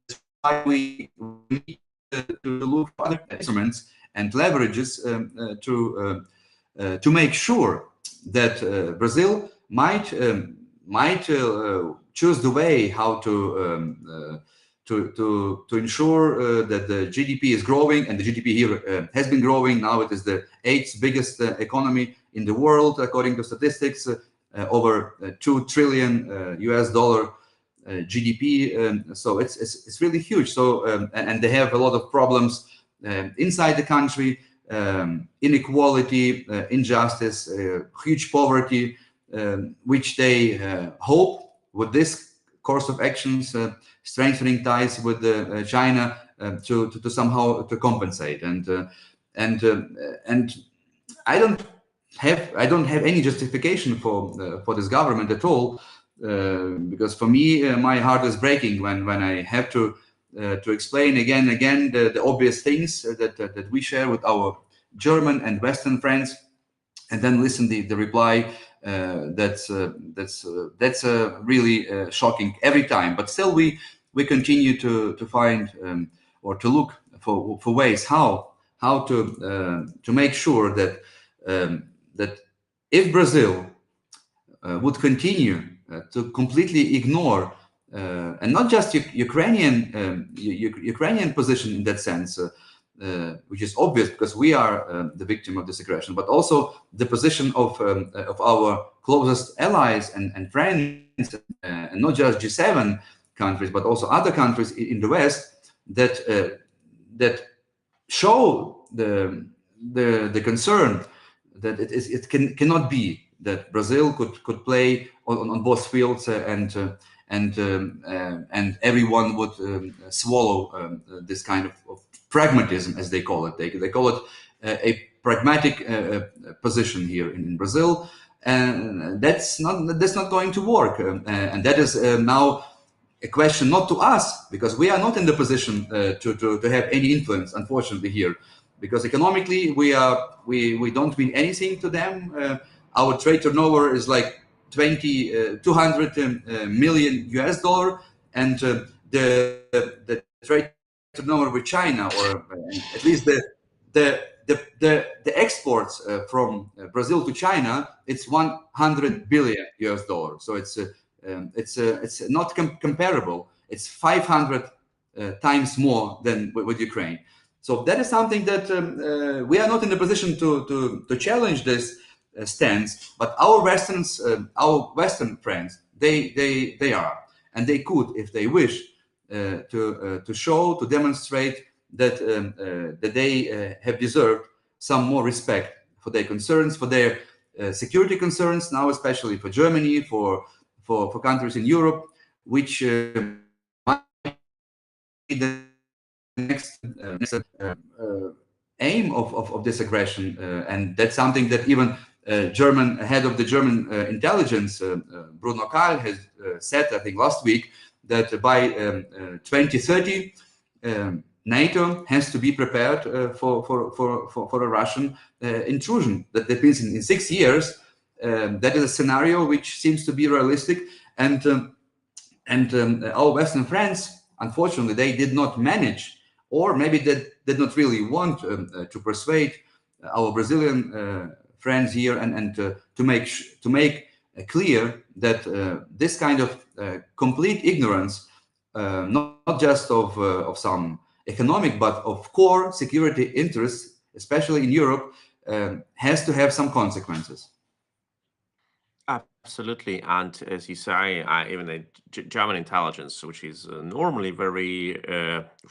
that's why we need to look for other instruments and leverages to make sure that Brazil might choose the way how to ensure that the GDP is growing, and the GDP here has been growing. Now it is the 8th biggest economy in the world, according to statistics, over $2 trillion US dollar GDP. So it's really huge. So and they have a lot of problems inside the country. Inequality, injustice, huge poverty, which they hope with this course of actions, strengthening ties with China, to somehow to compensate. And and I don't have any justification for this government at all, because for me my heart is breaking when I have to explain again and again the obvious things that we share with our German and Western friends, and then listen the reply that's really shocking every time. But still we continue to find or to look for ways how to make sure that that if Brazil would continue to completely ignore and not just Ukrainian position in that sense, which is obvious because we are the victim of this aggression, but also the position of our closest allies and friends, and not just G7 countries, but also other countries in the West that show the concern that it cannot be that Brazil could play on both fields and everyone would swallow this kind of pragmatism, as they call it. They call it a pragmatic position here in Brazil, and that's not going to work. And that is now a question not to us, because we are not in the position to have any influence, unfortunately, here, because economically we don't mean anything to them. Our trade turnover is like 200 million US dollar, and the trade turnover with China, or at least the exports from Brazil to China, it's 100 billion US dollars. So it's not comparable. It's 500 times more than with Ukraine. So that is something that we are not in the position to challenge this stance, but our Western friends, they are, and they could, if they wish, to demonstrate that that they have deserved some more respect for their concerns, for their security concerns, now especially for Germany, for countries in Europe, which might be the next aim of this aggression, and that's something that even German head of the German intelligence, Bruno Kahl, has said, I think last week, that by 2030 NATO has to be prepared for a Russian intrusion. That means in 6 years. That is a scenario which seems to be realistic, and our Western friends, unfortunately, they did not manage, or maybe they did not really want to persuade our Brazilian friends here and to make clear that this kind of complete ignorance, not just of some economic, but of core security interests, especially in Europe, has to have some consequences. Absolutely, and as you say, even the German intelligence, which is normally very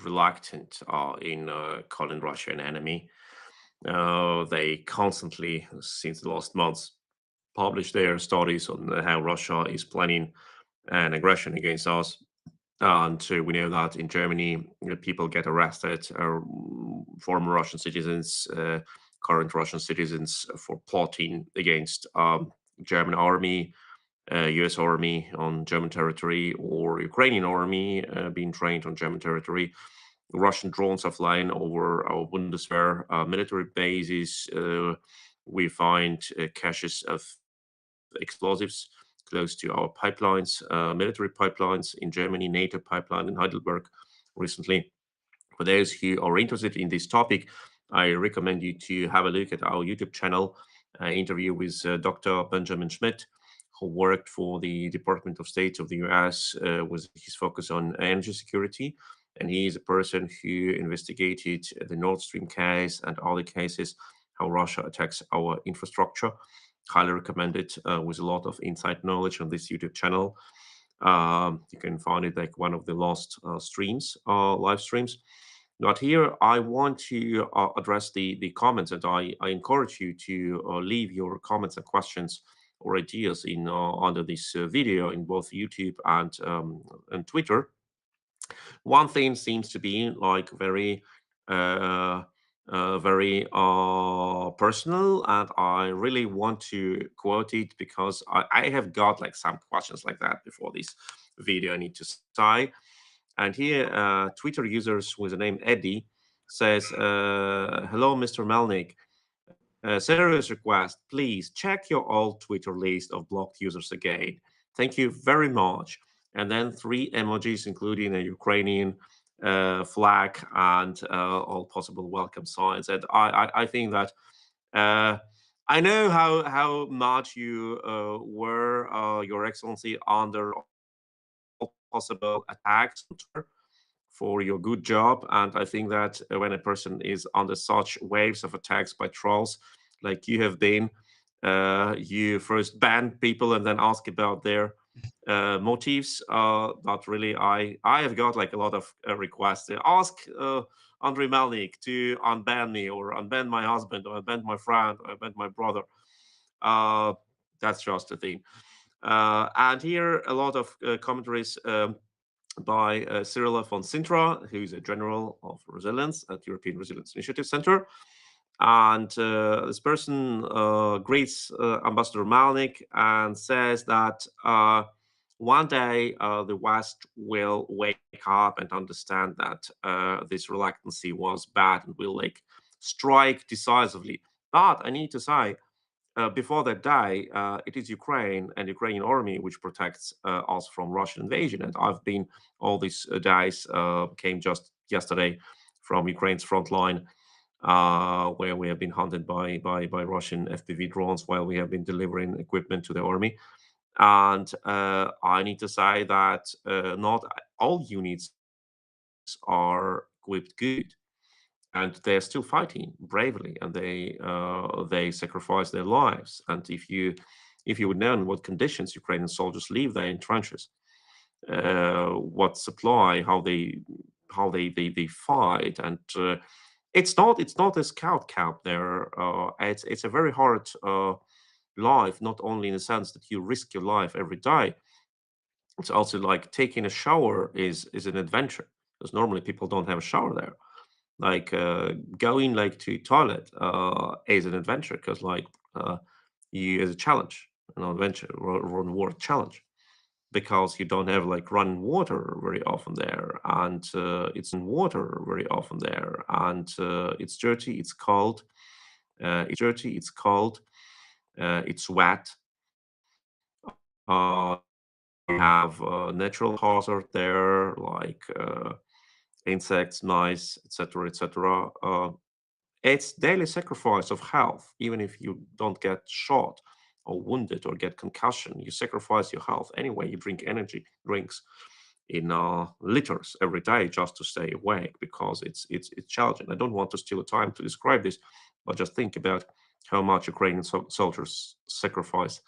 reluctant in calling Russia an enemy, they constantly, since the last months, publish their studies on how Russia is planning an aggression against us. And we know that in Germany, people get arrested, former Russian citizens, current Russian citizens, for plotting against German army, US army on German territory, or Ukrainian army being trained on German territory. Russian drones are flying over our Bundeswehr military bases. We find caches of explosives close to our pipelines, military pipelines in Germany, NATO pipeline in Heidelberg recently. For those who are interested in this topic, I recommend you to have a look at our YouTube channel, interview with Dr. Benjamin Schmidt, who worked for the Department of State of the US with his focus on energy security. And he is a person who investigated the Nord Stream case and other cases, how Russia attacks our infrastructure. Highly recommend it, with a lot of inside knowledge on this YouTube channel. You can find it like one of the last live streams. But here I want to address the comments, and I encourage you to leave your comments and questions or ideas in under this video in both YouTube and Twitter. One thing seems to be like very very personal, and I really want to quote it because I have got like some questions like that before this video, I need to say. And here, Twitter users with the name Eddie says, hello, Mr. Melnyk. Serious request, please check your old Twitter list of blocked users again. Thank you very much. And then 3 emojis, including a Ukrainian flag and all possible welcome signs. And I think that I know how much you were, Your Excellency, under all possible attacks for your good job. And I think that when a person is under such waves of attacks by trolls, like you have been, you first ban people and then ask about their motives. But really, I have got like a lot of requests to ask Andrij Melnyk to unban me, or unban my husband, or unban my friend, or unban my brother. That's just the thing. And here a lot of commentaries by Cyril von Sintra, who is a general of resilience at European Resilience Initiative Center. And this person greets Ambassador Melnyk and says that one day the West will wake up and understand that this reluctancy was bad and will like strike decisively. But I need to say, before that day, it is Ukraine and Ukrainian army which protects us from Russian invasion. And I've been all these days, came just yesterday from Ukraine's front line, where we have been hunted by Russian FPV drones while we have been delivering equipment to the army. And I need to say that not all units are equipped good, and they're still fighting bravely, and they sacrifice their lives. And if you would know in what conditions Ukrainian soldiers live there in trenches, what supply, how they fight, and it's not a scout camp there. It's a very hard life, not only in the sense that you risk your life every day. It's also like taking a shower is an adventure, because normally people don't have a shower there. Like going like to toilet is an adventure, because like you is a challenge, an adventure, run water challenge, because you don't have like running water very often there, and it's in water very often there, and it's dirty, it's cold, it's wet. You have natural hazard there, like insects, mice, etc., etc. It's daily sacrifice of health. Even if you don't get shot or wounded or get concussion, you sacrifice your health anyway. You drink energy drinks in liters every day just to stay awake, because it's challenging. I don't want to steal time to describe this, but just think about how much Ukrainian soldiers sacrifice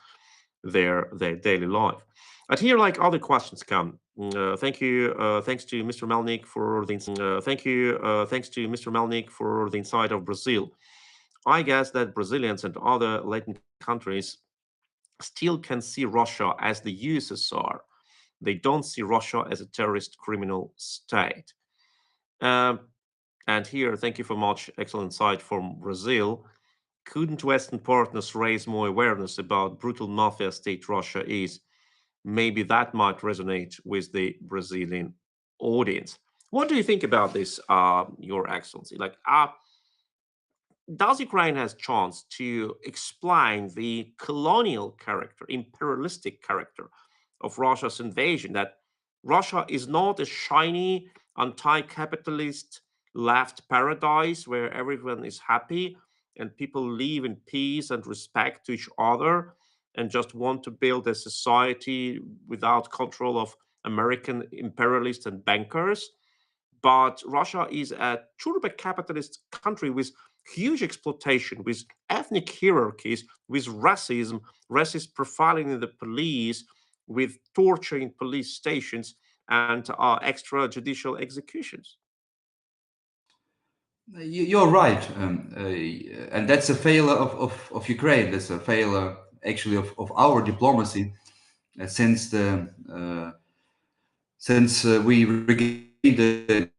their daily life. And here, like, other questions come. Thanks to Mr. Melnyk for the thanks to Mr. Melnyk for the insight of Brazil. I guess that Brazilians and other Latin countries still can see Russia as the USSR. They don't see Russia as a terrorist criminal state. And here, thank you for much excellent insight from Brazil. Couldn't Western partners raise more awareness about brutal mafia state Russia is? Maybe that might resonate with the Brazilian audience. What do you think about this, Your Excellency? Like, does Ukraine has chance to explain the colonial character, imperialistic character of Russia's invasion? That Russia is not a shiny, anti-capitalist left paradise where everyone is happy and people live in peace and respect to each other, and just want to build a society without control of American imperialists and bankers. But Russia is a turbo-capitalist country with huge exploitation, with ethnic hierarchies, with racism, racist profiling in the police, with torture in police stations, and extrajudicial executions. You're right, and that's a failure of Ukraine. That's a failure, actually, of our diplomacy, since we regained the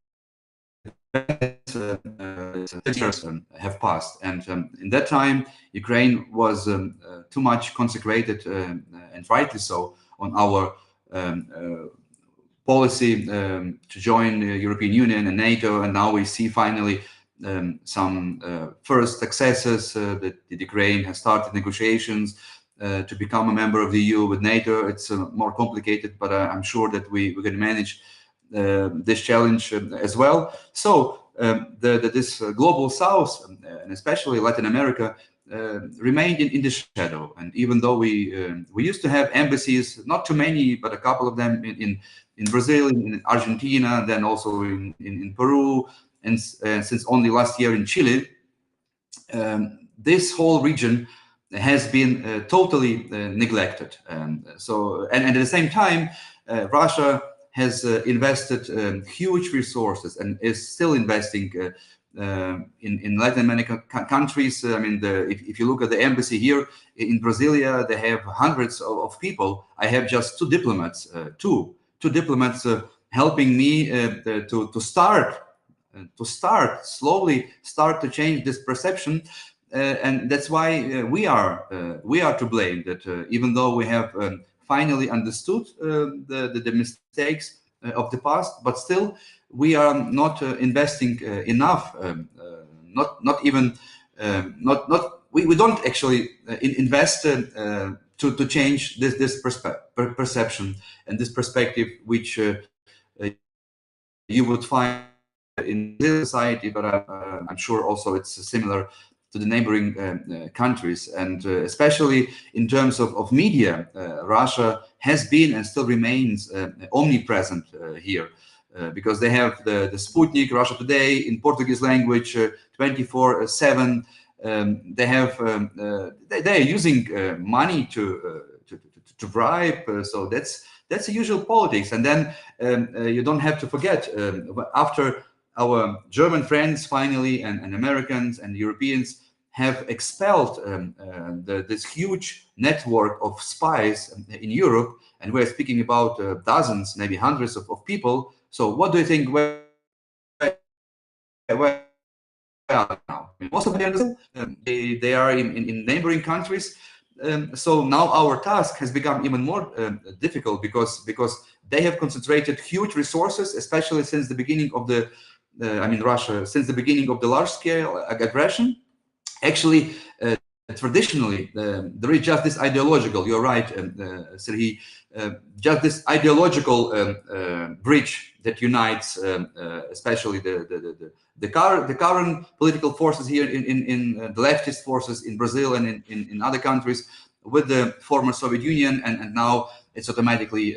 30 years have passed, and in that time, Ukraine was too much consecrated, and rightly so, on our policy to join the European Union and NATO, and now we see finally some first successes that Ukraine has started negotiations to become a member of the EU with NATO. It's more complicated, but I'm sure that we're going to manage this challenge as well. So this global South, and especially Latin America, remained in the shadow. And even though we used to have embassies, not too many, but a couple of them in Brazil, in Argentina, then also in Peru, and since only last year in Chile, this whole region has been totally neglected. So, and at the same time, Russia has invested huge resources and is still investing in Latin American countries. I mean, if you look at the embassy here in Brasilia, they have hundreds of people. I have just two diplomats, two diplomats helping me to slowly start to change this perception. And that's why we are to blame, that even though we have finally understood the mistakes of the past, but still we are not investing enough. We don't actually invest to change this perception and this perspective, which you would find in this society, but I'm sure also it's similar to the neighboring countries, and especially in terms of media, Russia has been and still remains omnipresent here, because they have the Sputnik, Russia Today in Portuguese language, 24/7. They have they are using money to bribe, so that's the usual politics. And then you don't have to forget, after our German friends finally, and Americans and Europeans have expelled this huge network of spies in Europe, and we're speaking about dozens, maybe hundreds of people. So what do you think? Where are now? Most of them, they are in neighboring countries. So now our task has become even more difficult, because they have concentrated huge resources, especially since the beginning of the Russia, since the beginning of the large-scale aggression. Actually, traditionally, there is just this ideological, you're right, Sergej, just this ideological bridge that unites especially the current political forces here in the leftist forces in Brazil and in other countries with the former Soviet Union, and now it's automatically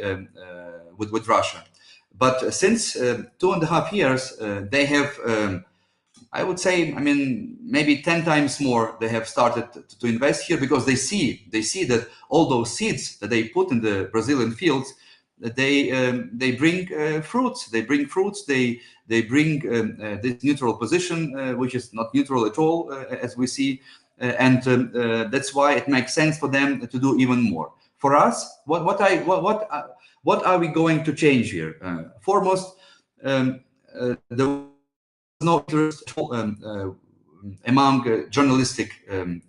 with Russia. But since 2.5 years, they have, I would say, maybe 10 times more, they have started to invest here, because they see that all those seeds that they put in the Brazilian fields, they bring fruits. They bring fruits. They bring this neutral position, which is not neutral at all, as we see, and that's why it makes sense for them to do even more. For us, what are we going to change here? Foremost, the no interest among journalistic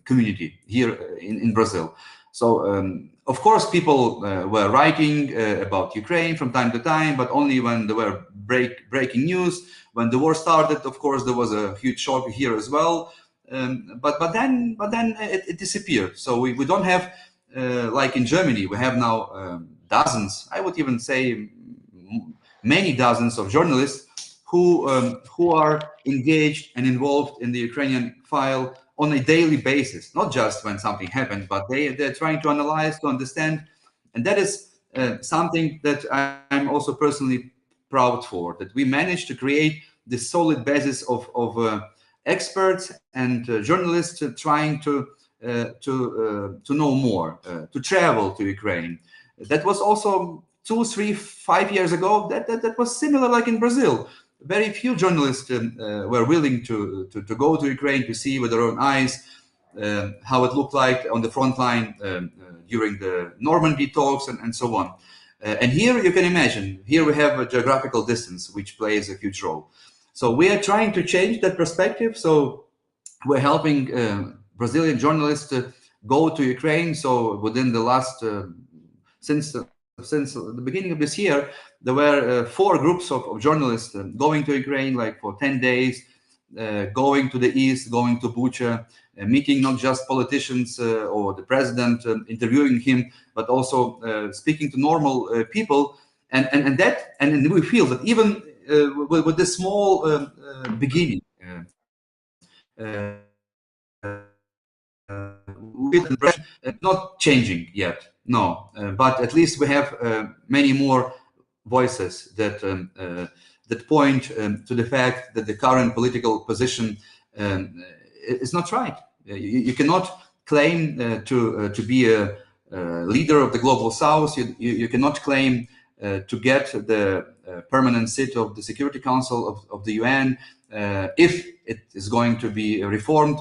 community here in Brazil. So of course people were writing about Ukraine from time to time, but only when there were breaking news. When the war started, of course there was a huge shock here as well, but then it disappeared. So we don't have, like in Germany, we have now dozens, I would even say many dozens of journalists who are engaged and involved in the Ukrainian file on a daily basis, not just when something happened, but they're trying to analyze, to understand. And that is something that I'm also personally proud for, that we managed to create this solid basis of experts and journalists trying to know more, to travel to Ukraine. That was also 2, 3, 5 years ago, that was similar like in Brazil. Very few journalists were willing to go to Ukraine to see with their own eyes how it looked like on the front line during the Normandy talks and so on. And here you can imagine, here we have a geographical distance which plays a huge role. So we are trying to change that perspective. So we're helping Brazilian journalists to go to Ukraine. So within the last, since the beginning of this year, there were 4 groups of journalists going to Ukraine, like for 10 days, going to the east, going to Bucha, meeting not just politicians or the president, interviewing him, but also speaking to normal people. And we feel that even with this small beginning, not changing yet, no, but at least we have many more voices that that point to the fact that the current political position is not right. You cannot claim to be a leader of the global south. You cannot claim to get the permanent seat of the Security Council of the UN if it is going to be reformed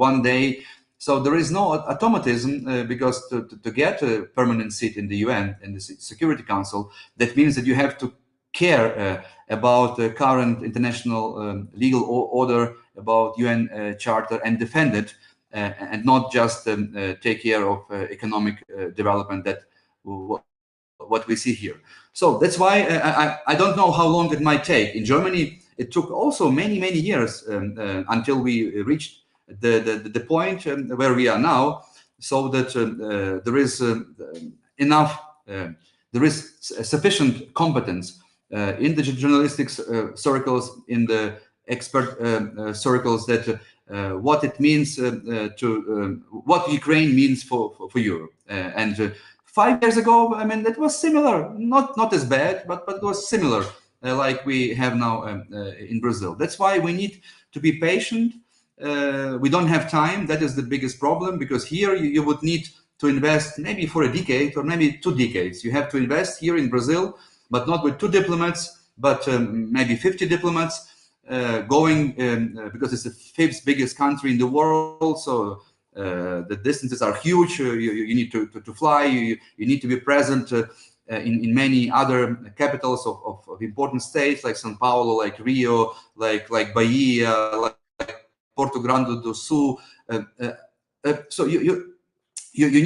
one day. So there is no automatism because to get a permanent seat in the UN, in the Security Council, that means that you have to care about the current international legal order, about UN Charter, and defend it, and not just take care of economic development, that what we see here. So that's why I don't know how long it might take. In Germany, it took also many years until we reached the point where we are now, so that there is enough, there is sufficient competence in the journalistic circles, in the expert circles, that what it means what Ukraine means for Europe. And 5 years ago, I mean, that was similar, not as bad, but it was similar, like we have now in Brazil. That's why we need to be patient. We don't have time. That is the biggest problem, because here you would need to invest maybe for a decade or maybe 2 decades. You have to invest here in Brazil, but not with 2 diplomats, but maybe 50 diplomats going, because it's the 5th biggest country in the world. So the distances are huge. You need to fly. You need to be present in many other capitals of important states, like São Paulo, like Rio, like Bahia, like Porto Grande do Sul. So you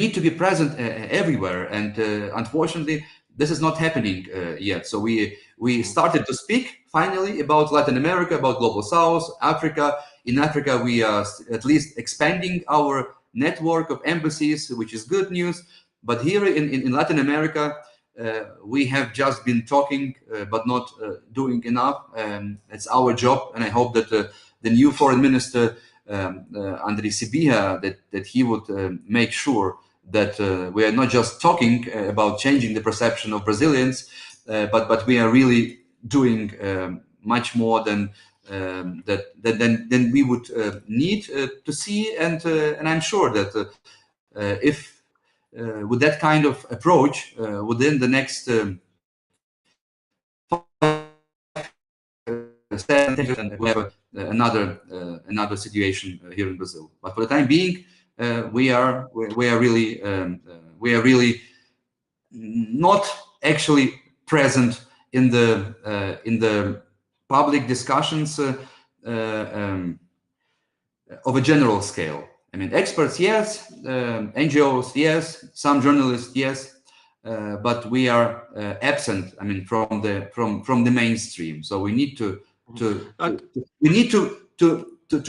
need to be present everywhere, and unfortunately, this is not happening yet. So we started to speak finally about Latin America, about Global South, Africa. In Africa, we are at least expanding our network of embassies, which is good news. But here in Latin America, we have just been talking, but not doing enough. It's our job, and I hope that the new foreign minister, Andrij Melnyk, that he would make sure that we are not just talking about changing the perception of Brazilians, but we are really doing much more than we would need to see. And I'm sure that if with that kind of approach, within the next 7 years, we have another situation here in Brazil. But for the time being, we are really not actually present in the public discussions of a general scale. I mean, experts, yes, NGOs, yes, some journalists, yes, but we are absent. I mean, from the mainstream. So we need to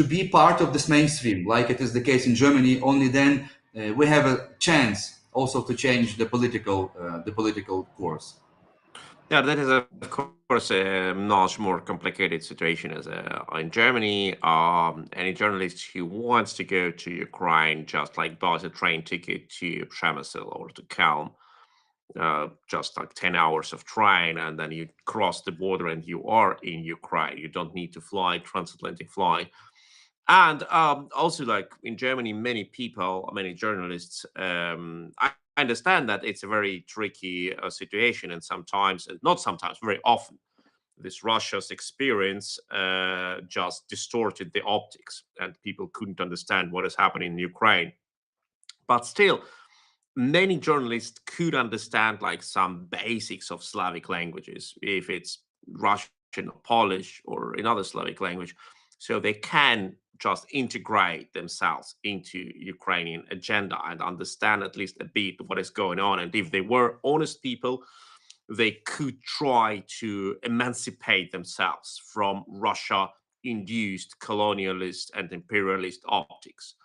be part of this mainstream, like it is the case in Germany. Only then we have a chance also to change the political course. Yeah, that is of course a much more complicated situation as in Germany. Any journalist who wants to go to Ukraine just like buys a train ticket to Przemysl or to Kelm, just like 10 hours of train, and then you cross the border and you are in Ukraine. You don't need to fly transatlantic flight. And also, like in Germany, many people, many journalists, I understand that it's a very tricky situation, and sometimes, and not sometimes, very often, this Russia's experience just distorted the optics, and people couldn't understand what is happening in Ukraine. But still, many journalists could understand like some basics of Slavic languages. If it's Russian or Polish or another Slavic language, so they can just integrate themselves into Ukrainian agenda and understand at least a bit what is going on. And if they were honest people, they could try to emancipate themselves from Russia-induced colonialist and imperialist optics.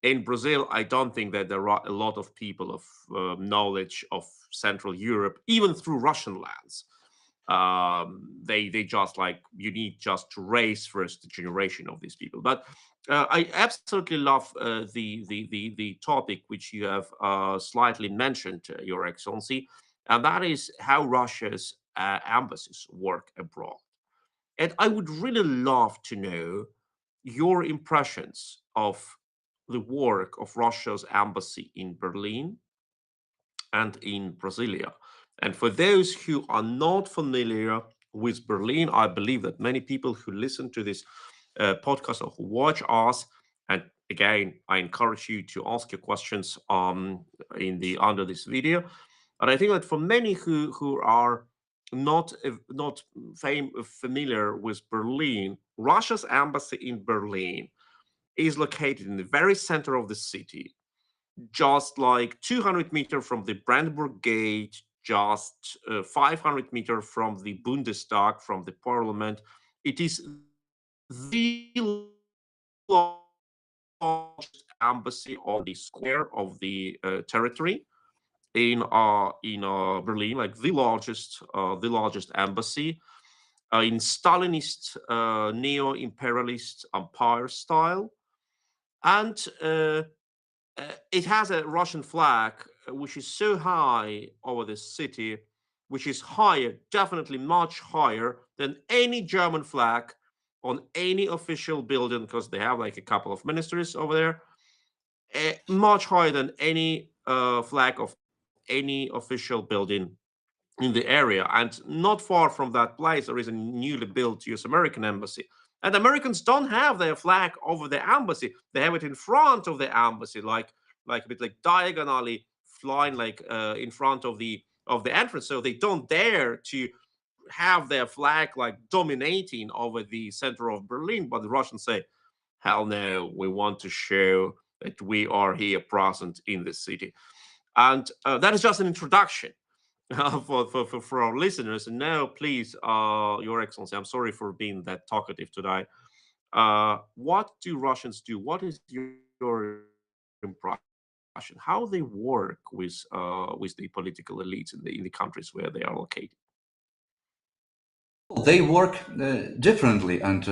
In Brazil, I don't think that there are a lot of people of knowledge of Central Europe, even through Russian lands. They just like, you need just to raise first the generation of these people. But I absolutely love the topic which you have slightly mentioned, Your Excellency, and that is how Russia's embassies work abroad. And I would really love to know your impressions of the work of Russia's embassy in Berlin and in Brasilia. And for those who are not familiar with Berlin, I believe that many people who listen to this podcast or who watch us, and again, I encourage you to ask your questions under this video. And I think that for many who are not familiar with Berlin, Russia's embassy in Berlin is located in the very center of the city, just like 200 meters from the Brandenburg Gate, just 500 meters from the Bundestag, from the parliament. It is the largest embassy on the square of the territory in Berlin, like the largest embassy in Stalinist neo-imperialist empire style, and it has a Russian flag which is so high over the city, which is higher, definitely much higher than any German flag on any official building, because they have like a couple of ministries over there, much higher than any flag of any official building in the area. And not far from that place, there is a newly built US American embassy. And Americans don't have their flag over the embassy. They have it in front of the embassy, like a bit like diagonally flying like in front of the entrance. So they don't dare to have their flag like dominating over the center of Berlin. But the Russians say, hell no, we want to show that we are here present in the city. And that is just an introduction for our listeners. And now, please, Your Excellency, I'm sorry for being that talkative today. What do Russians do? What is your impression? How they work with the political elites in the countries where they are located? They work differently, and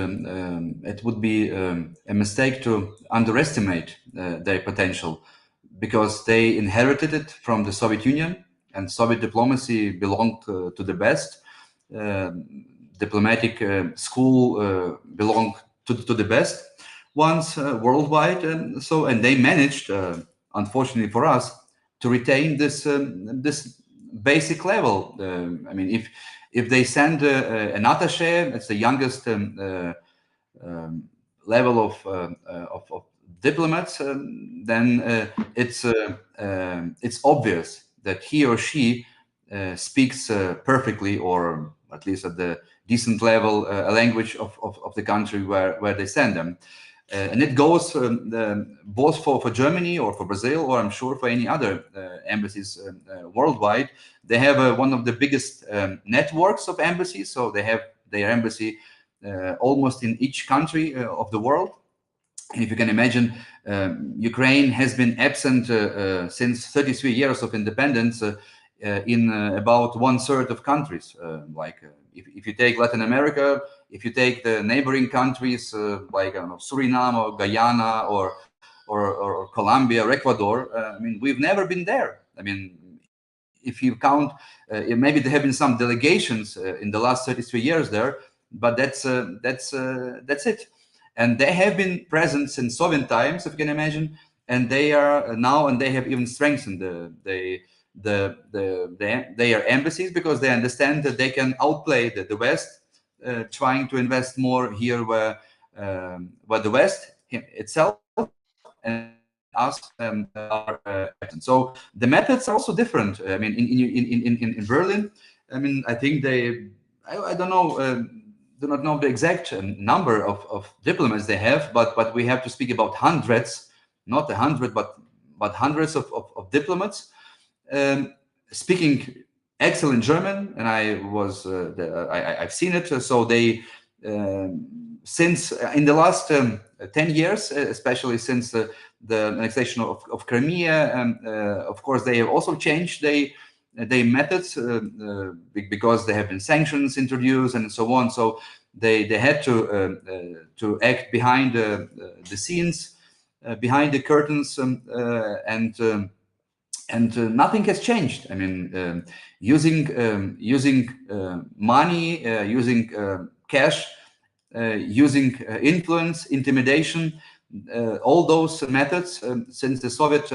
it would be a mistake to underestimate their potential, because they inherited it from the Soviet Union, and Soviet diplomacy belonged to the best. Diplomatic school belonged to the best ones worldwide, and they managed, unfortunately for us, to retain this basic level. I mean, if they send an attaché, it's the youngest level of diplomats, then it's obvious that he or she speaks perfectly, or at least at the decent level, a language of the country where they send them. And it goes both for Germany or for Brazil, or I'm sure for any other embassies worldwide. They have one of the biggest networks of embassies, so they have their embassy almost in each country of the world. And if you can imagine, Ukraine has been absent since 33 years of independence in about 1/3 of countries. If you take Latin America, if you take the neighboring countries like Suriname or Guyana or Colombia or Ecuador, I mean, we've never been there. I mean, if you count, maybe there have been some delegations in the last 33 years there, but that's it. And they have been present since Soviet times, if you can imagine, and they are now, and they have even strengthened their embassies, because they understand that they can outplay the West, trying to invest more here where the West itself and us are absent. So the methods are also different. I mean, in Berlin, I mean, I think they I don't know, do not know the exact number of diplomats they have, but we have to speak about hundreds, not 100, but hundreds of diplomats speaking excellent German, and I've seen it. So they since in the last 10 years, especially since the annexation of Crimea, of course they have also changed their methods because there have been sanctions introduced and so on. So they had to act behind the scenes, behind the curtains, and nothing has changed. I mean, using money, using cash, using influence, intimidation, all those methods since the Soviet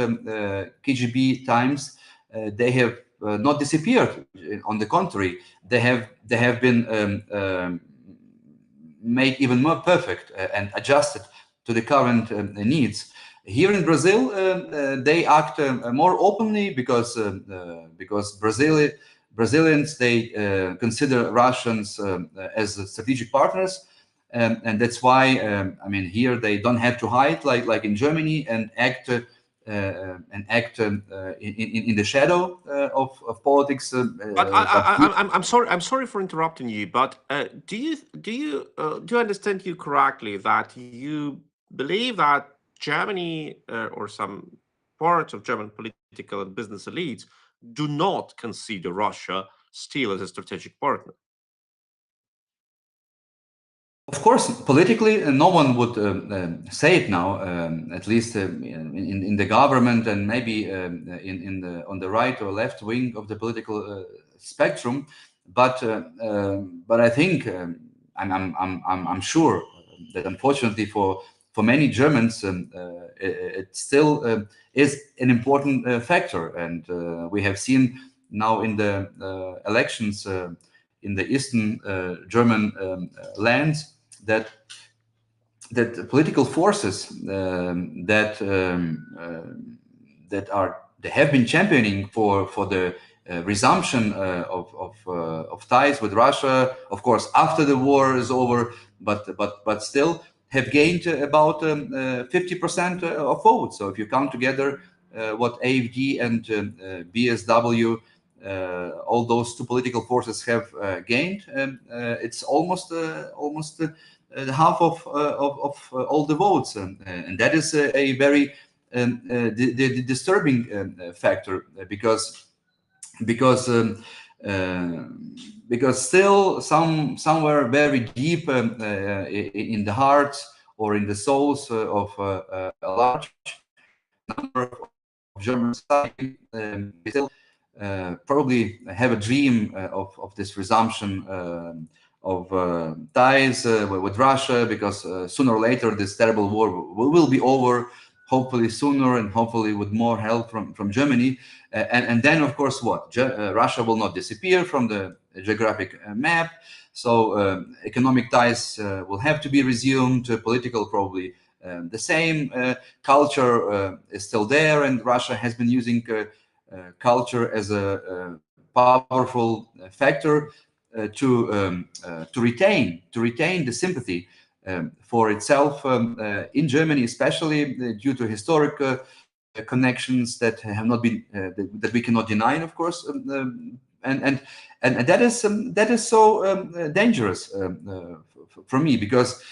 KGB times, they have not disappeared. On the contrary, they have been made even more perfect and adjusted to the current needs. Here in Brazil, they act more openly because Brazilians they consider Russians as strategic partners, and that's why I mean here they don't have to hide like in Germany and act in the shadow of politics. But I'm sorry. I'm sorry for interrupting you. But do you understand you correctly that you believe that Germany or some parts of German political and business elites do not consider Russia still as a strategic partner? Of course, politically, no one would say it now. At least in the government and maybe on the right or left wing of the political spectrum. But I think I'm sure that unfortunately for many Germans, it still is an important factor, and we have seen now in the elections in the eastern German lands that political forces that have been championing for the resumption of ties with Russia, of course, after the war is over, but still have gained about 50% of votes. So if you count together what AfD and BSW, all those two political forces have gained, it's almost half of all the votes, and that is a very disturbing factor because still somewhere very deep in the hearts or in the souls of a large number of German society, we still probably have a dream of this resumption of ties with Russia, because sooner or later this terrible war will be over, hopefully sooner and hopefully with more help from Germany. And then, of course, what? Russia will not disappear from the geographic map. So economic ties will have to be resumed, political probably the same. Culture is still there, and Russia has been using culture as a powerful factor to retain the sympathy for itself in Germany, especially due to historic connections that have not been that we cannot deny, of course, and that is so dangerous for me, because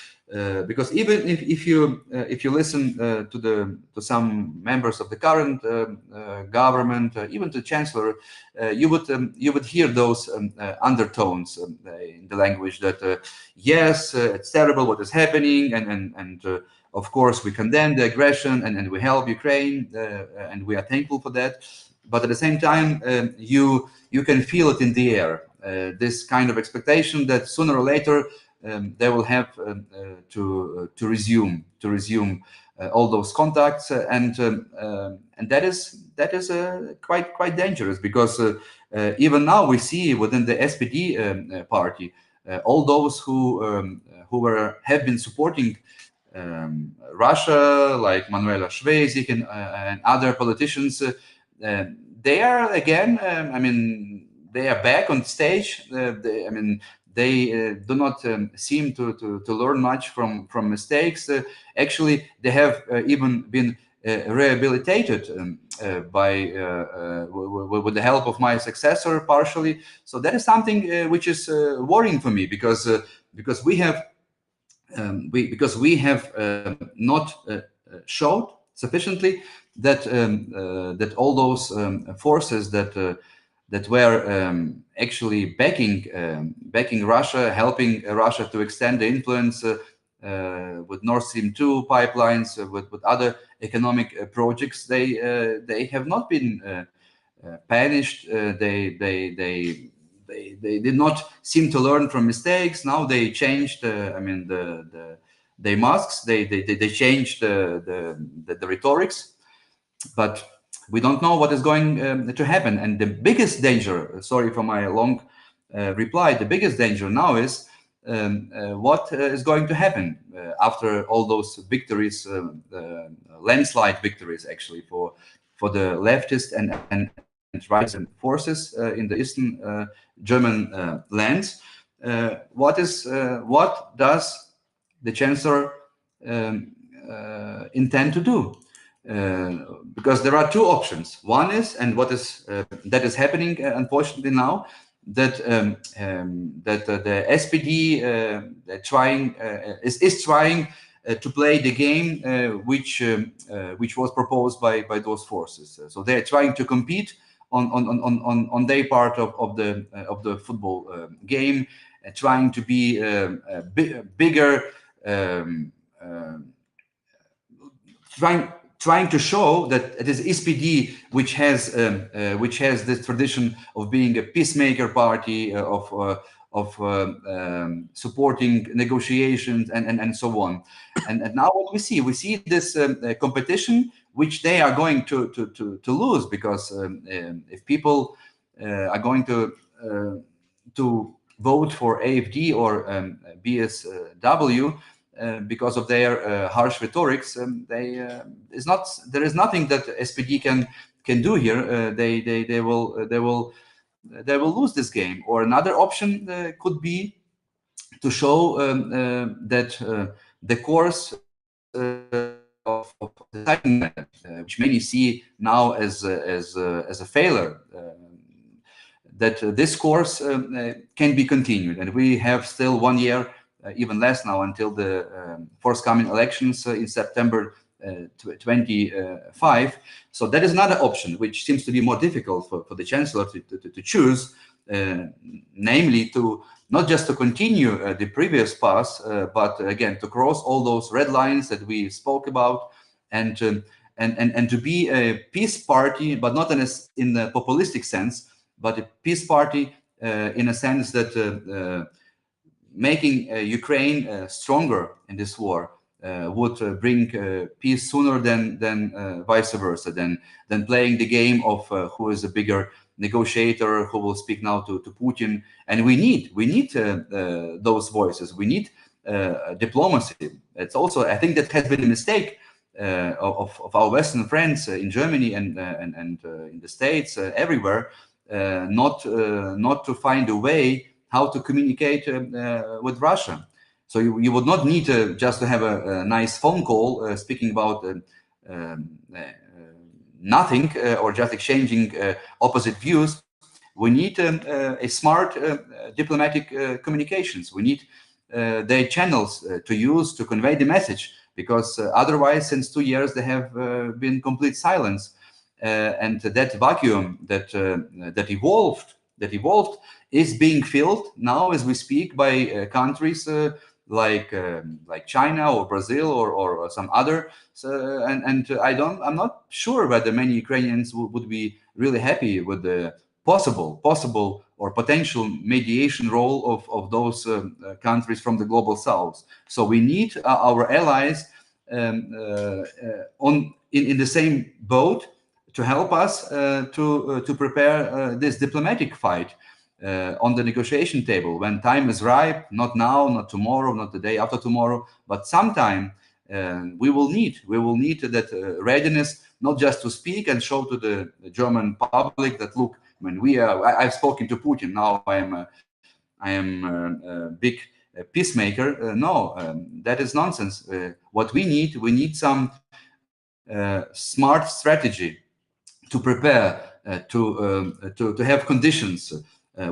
even if you listen to some members of the current government, even to the Chancellor, you would hear those undertones in the language that yes, it's terrible what is happening, and of course we condemn the aggression and we help Ukraine, and we are thankful for that. But at the same time, you can feel it in the air, this kind of expectation that sooner or later they will have to resume all those contacts, and that is quite dangerous, because even now we see within the SPD party all those who have been supporting Russia, like Manuela Schwesig and other politicians. They are again, I mean, they are back on stage. they do not seem to learn much from mistakes. Actually, they have even been rehabilitated with the help of my successor partially. So that is something which is worrying for me, because we have not showed sufficiently that that all those forces that were actually backing Russia, helping Russia to extend the influence with Nord Stream 2 pipelines, with other economic projects, they have not been punished. They did not seem to learn from mistakes. Now they changed. I mean, the masks. They changed the rhetorics, but we don't know what is going to happen. And the biggest danger. Sorry for my long reply. The biggest danger now is what is going to happen after all those victories, landslide victories, actually, for the leftist and right forces in the eastern German lands. What does the Chancellor intend to do? Because there are two options. One is, and what is that is happening unfortunately now, that the SPD is trying to play the game which was proposed by those forces. So they are trying to compete on their part of the football game, trying to be bigger, trying to show that it is SPD which has this tradition of being a peacemaker party, of supporting negotiations and so on. And now what we see this competition which they are going to lose, because if people are going to vote for AfD or BSW because of their harsh rhetorics, there is nothing that SPD can do here. They will lose this game. Or another option could be to show that the course of the which many see now as a failure, that this course can be continued, and we have still 1 year, even less now, until the forthcoming elections in September 25. So that is another option, which seems to be more difficult for the Chancellor to choose, namely to not just to continue the previous path, but again to cross all those red lines that we spoke about, and to be a peace party, but not in the populistic sense, but a peace party in a sense that making Ukraine stronger in this war would bring peace sooner than vice versa, than playing the game of who is a bigger negotiator, who will speak now to Putin. And we need those voices. We need diplomacy. It's also, I think, that has been a mistake of our Western friends in Germany and in the States, everywhere, not to find a way how to communicate with Russia. So you would not need just to have a nice phone call speaking about nothing or just exchanging opposite views. We need a smart diplomatic communications. We need their channels to use to convey the message, because otherwise, since 2 years, there have been complete silence, and that vacuum that evolved is being filled now as we speak by countries like China or Brazil or some other. So, and I'm not sure whether many Ukrainians would be really happy with the possible or potential mediation role of those countries from the global south. So we need our allies in the same boat to help us to prepare this diplomatic fight on the negotiation table when time is ripe. Not now, not tomorrow, not the day after tomorrow, but sometime we will need that readiness, not just to speak and show to the German public that, look, when I've spoken to Putin, now I am a big peacemaker. No, that is nonsense. What we need some smart strategy to prepare, to have conditions.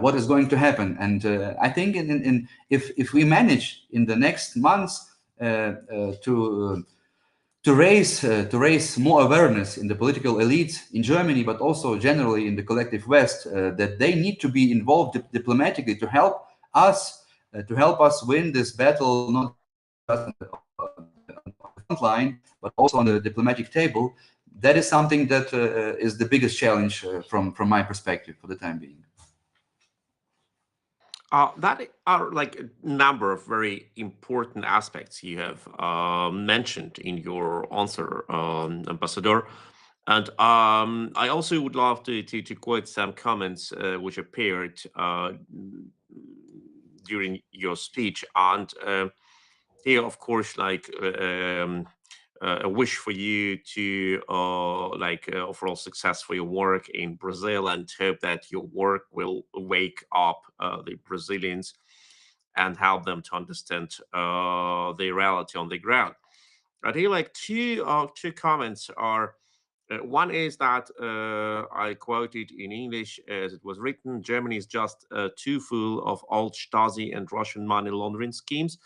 What is going to happen? And I think if we manage in the next months to raise more awareness in the political elites in Germany, but also generally in the collective West, that they need to be involved diplomatically to help us win this battle, not just on the front line, but also on the diplomatic table. That is something that is the biggest challenge from my perspective for the time being. That are like a number of very important aspects you have mentioned in your answer, Ambassador. And I also would love to quote some comments which appeared during your speech. And here, of course, like a wish for you to overall success for your work in Brazil, and hope that your work will wake up the Brazilians and help them to understand the reality on the ground. I think like two comments are. One is that I quoted in English as it was written: Germany is just too full of old Stasi and Russian money laundering schemes,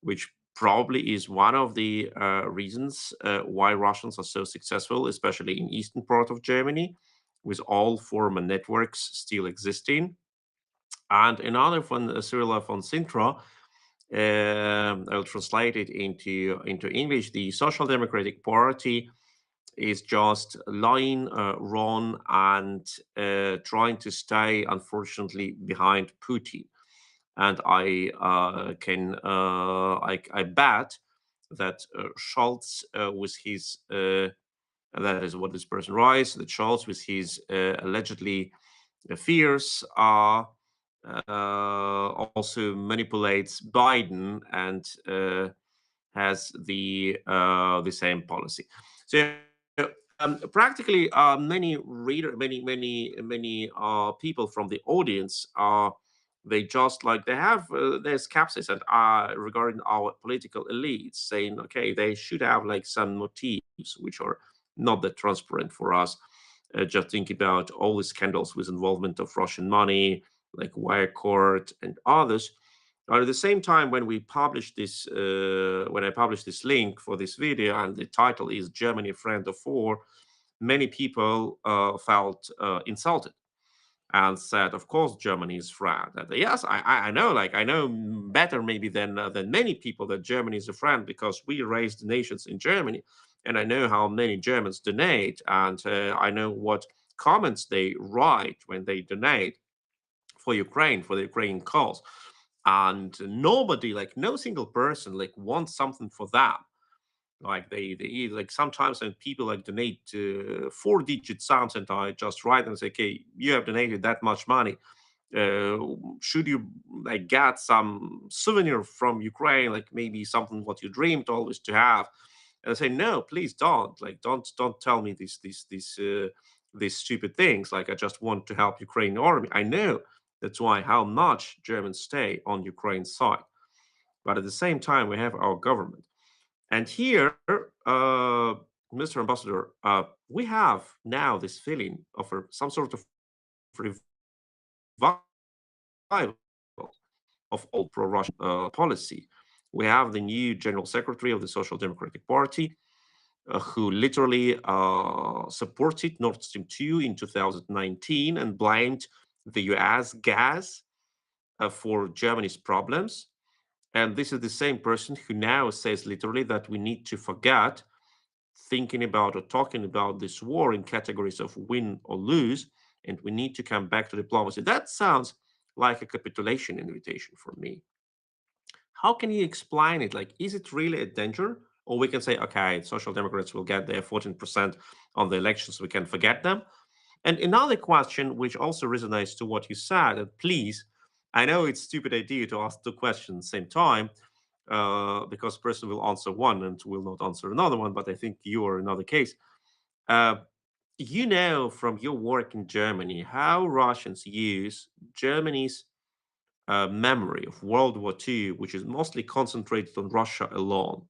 which probably is one of the reasons why Russians are so successful, especially in eastern part of Germany, with all former networks still existing. And another one, Cyril von Sintra, I'll translate it into English. The Social Democratic Party is just lying, wrong, and trying to stay, unfortunately, behind Putin. And I bet that Scholz with his and that is what this person writes, that Scholz with his allegedly fears also manipulates Biden and has the same policy. So practically, many people from the audience are they just like they have their skepsis and regarding our political elites, saying okay, they should have like some motives which are not that transparent for us. Just think about all the scandals with involvement of Russian money, like Wirecard and others. But at the same time, when we publish this, when I publish this link for this video, and the title is "Germany, a Friend of War," many people felt insulted and said, "Of course, Germany is friend." And yes, I know, like I know better maybe than many people that Germany is a friend because we raised nations in Germany, and I know how many Germans donate, and I know what comments they write when they donate for Ukraine, for the Ukrainian cause. And nobody, like no single person, like wants something for them. Like they like sometimes when people like donate 4-digit sums, and I just write and say, okay, you have donated that much money. Should you like get some souvenir from Ukraine, like maybe something what you dreamed always to have? And I say, no, please don't. Like don't tell me these stupid things. Like I just want to help Ukrainian army. I know that's why how much Germans stay on Ukraine's side. But at the same time, we have our government. And here, Mr. Ambassador, we have now this feeling of some sort of revival of old pro-Russian policy. We have the new General Secretary of the Social Democratic Party, who literally supported Nord Stream 2 in 2019 and blamed the US gas for Germany's problems. And this is the same person who now says literally that we need to forget thinking about or talking about this war in categories of win or lose, and we need to come back to diplomacy. That sounds like a capitulation invitation for me. How can you explain it? Like, is it really a danger? Or we can say, okay, Social Democrats will get their 14% on the elections, we can forget them. And another question, which also resonates to what you said, and please, I know it's a stupid idea to ask two questions at the same time, because person will answer one and will not answer another one, but I think you are another case. You know from your work in Germany how Russians use Germany's memory of World War II, which is mostly concentrated on Russia alone,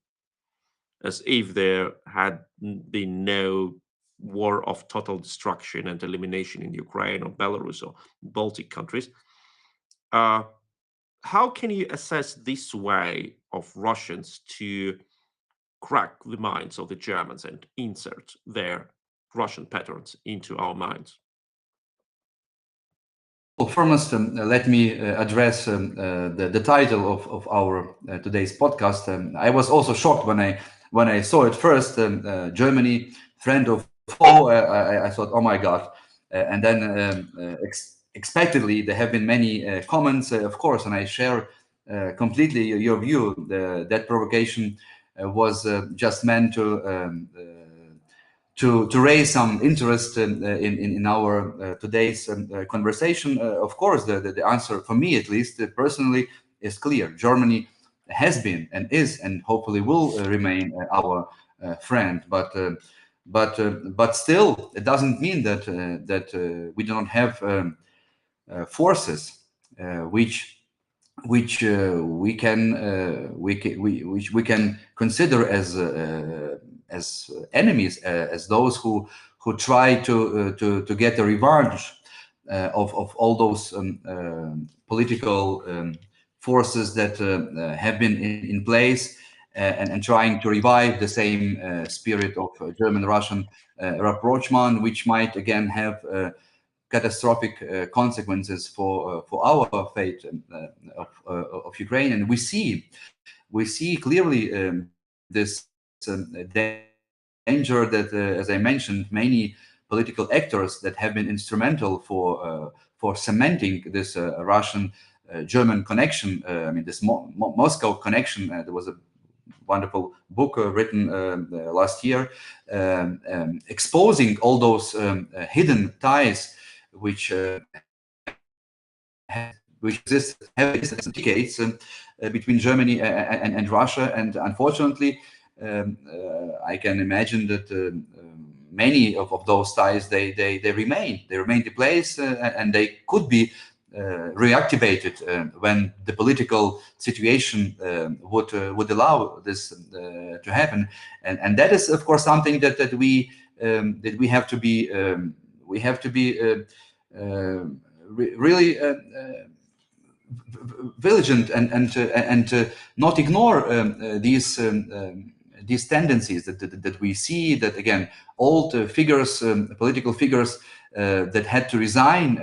as if there had been no war of total destruction and elimination in Ukraine or Belarus or Baltic countries. How can you assess this way of Russians to crack the minds of the Germans and insert their Russian patterns into our minds? Well, first, let me address the title of our today's podcast. I was also shocked when I saw it first. Germany, friend of foe. I thought, oh my God! And then expectedly, there have been many comments, of course, and I share completely your view. That provocation was just meant to raise some interest in our today's conversation. Of course, the answer for me, at least personally, is clear. Germany has been and is and hopefully will remain our friend. But still, it doesn't mean that we do not have forces which we can consider as enemies, as those who try to get a revenge of all those political forces that have been in place and trying to revive the same spirit of German-Russian rapprochement, which might again have catastrophic consequences for our fate of Ukraine. And we see clearly this danger that, as I mentioned, many political actors that have been instrumental for cementing this Russian German connection. I mean, this Moscow connection. There was a wonderful book written last year exposing all those hidden ties which exist decades between Germany and Russia. And unfortunately, I can imagine that many of those ties they remain in place, and they could be reactivated when the political situation would allow this to happen. And that is, of course, something that we have to be really vigilant and not ignore these tendencies that we see. That again, old figures, political figures that had to resign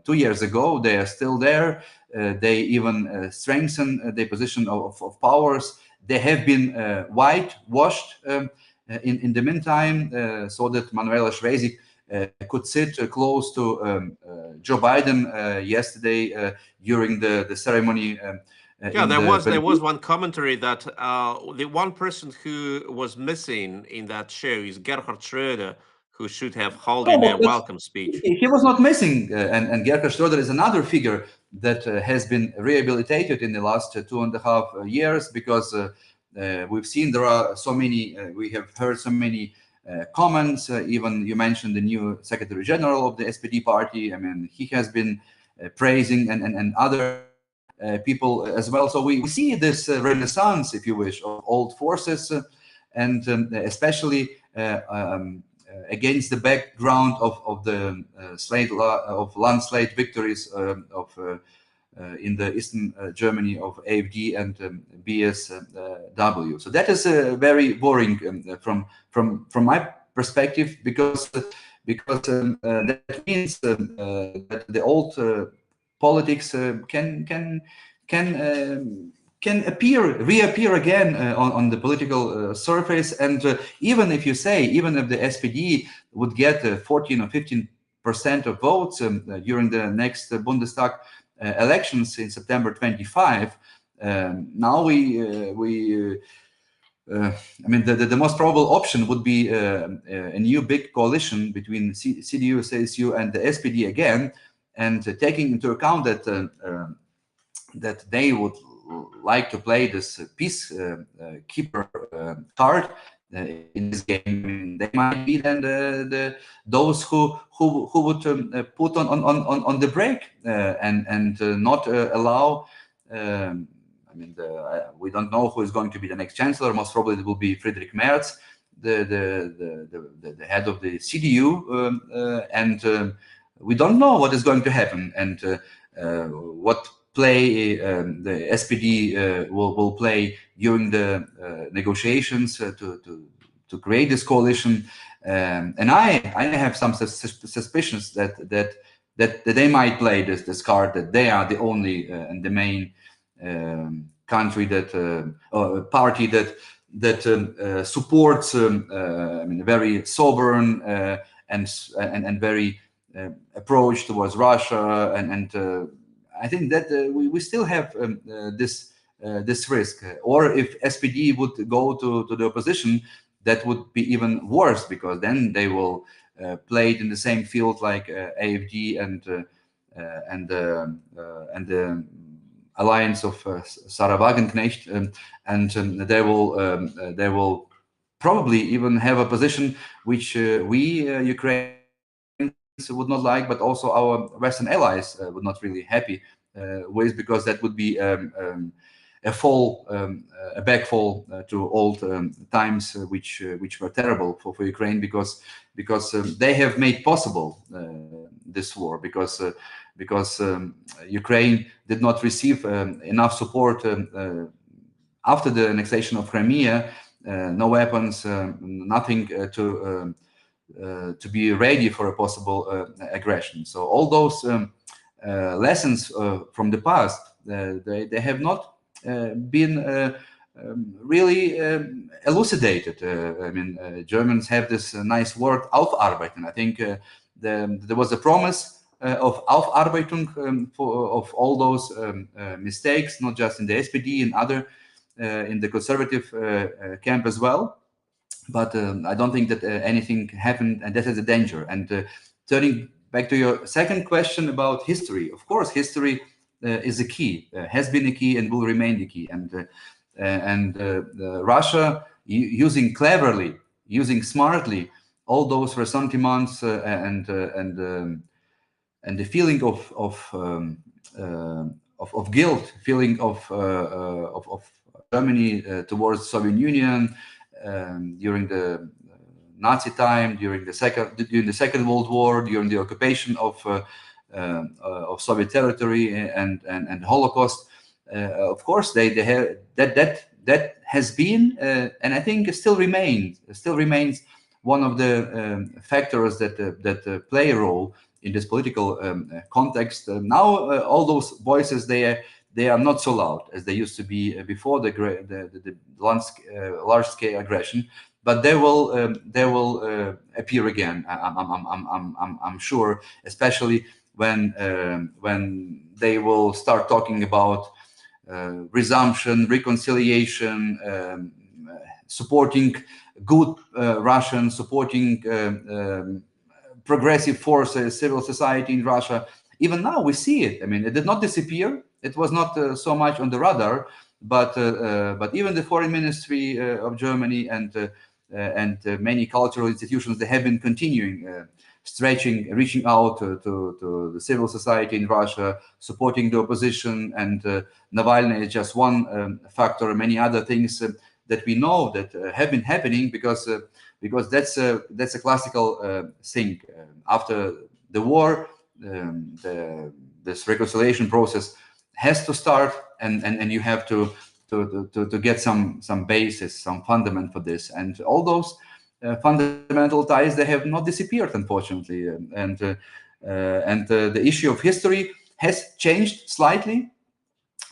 2 years ago, they are still there. They even strengthen their position of powers. They have been whitewashed in the meantime, so that Manuela Schwesig could sit close to Joe Biden yesterday during the ceremony. Yeah, there was one commentary that the one person who was missing in that show is Gerhard Schröder, who should have holding a welcome speech. He was not missing, and Gerhard Schröder is another figure that has been rehabilitated in the last 2.5 years, because we've seen there are so many, we have heard so many comments. Even you mentioned the new Secretary General of the SPD party. I mean, he has been praising and other people as well. So we see this renaissance, if you wish, of old forces, and especially against the background of the landslide victories in the eastern Germany of AfD and BSW. So that is very worrying from my perspective, because that means that the old politics can reappear again on the political surface. And even if the SPD would get 14 or 15% of votes during the next Bundestag elections in September 25, now I mean, the most probable option would be a new big coalition between CDU, CSU, and the SPD again, and taking into account that that they would like to play this peacekeeper card. in this game. I mean, they might be then those who would put on the brake and not allow. I mean, we don't know who is going to be the next chancellor. Most probably it will be Friedrich Merz, the head of the CDU, and we don't know what is going to happen and what play the SPD will play during the negotiations to create this coalition. And I have some suspicions that they might play this card, that they are the only and the main country that or party that supports I mean, a very sovereign and very approach towards Russia, and I think that we still have this risk. Or if SPD would go to the opposition, that would be even worse, because then they will play it in the same field like AfD and the alliance of Sarah Wagenknecht, and they will probably even have a position which we Ukrainians would not like, but also our Western allies would not really happy with, because that would be a backfall to old times, which were terrible for Ukraine, because they have made possible this war, because Ukraine did not receive enough support after the annexation of Crimea. No weapons, nothing to be ready for a possible aggression. So all those lessons from the past, they have not been really elucidated. I mean, Germans have this nice word Aufarbeiten. I think there was a promise of Aufarbeitung of all those mistakes, not just in the SPD, in other in the conservative camp as well. But I don't think that anything happened, and that is a danger. And turning back to your second question about history, of course, history is a key, has been a key, and will remain the key. And Russia, using cleverly, using smartly, all those ressentiments and the feeling of guilt, feeling of Germany towards Soviet Union. During the Nazi time, during the Second World War, during the occupation of Soviet territory and the Holocaust, of course, they have that has been and I think still remains one of the factors that play a role in this political context. Now all those voices, they are not so loud as they used to be before the large-scale aggression, but they will appear again. I'm sure, especially when they will start talking about resumption, reconciliation, supporting good Russians, supporting progressive forces, civil society in Russia. Even now we see it. I mean, it did not disappear. It was not so much on the radar, but even the foreign ministry of Germany and many cultural institutions, they have been continuing reaching out to the civil society in Russia, supporting the opposition, and Navalny is just one factor. Many other things that we know that have been happening, because that's a classical thing. After the war, this reconciliation process has to start, and you have to get some basis, some fundament for this, and all those fundamental ties, they have not disappeared, unfortunately, and the issue of history has changed slightly.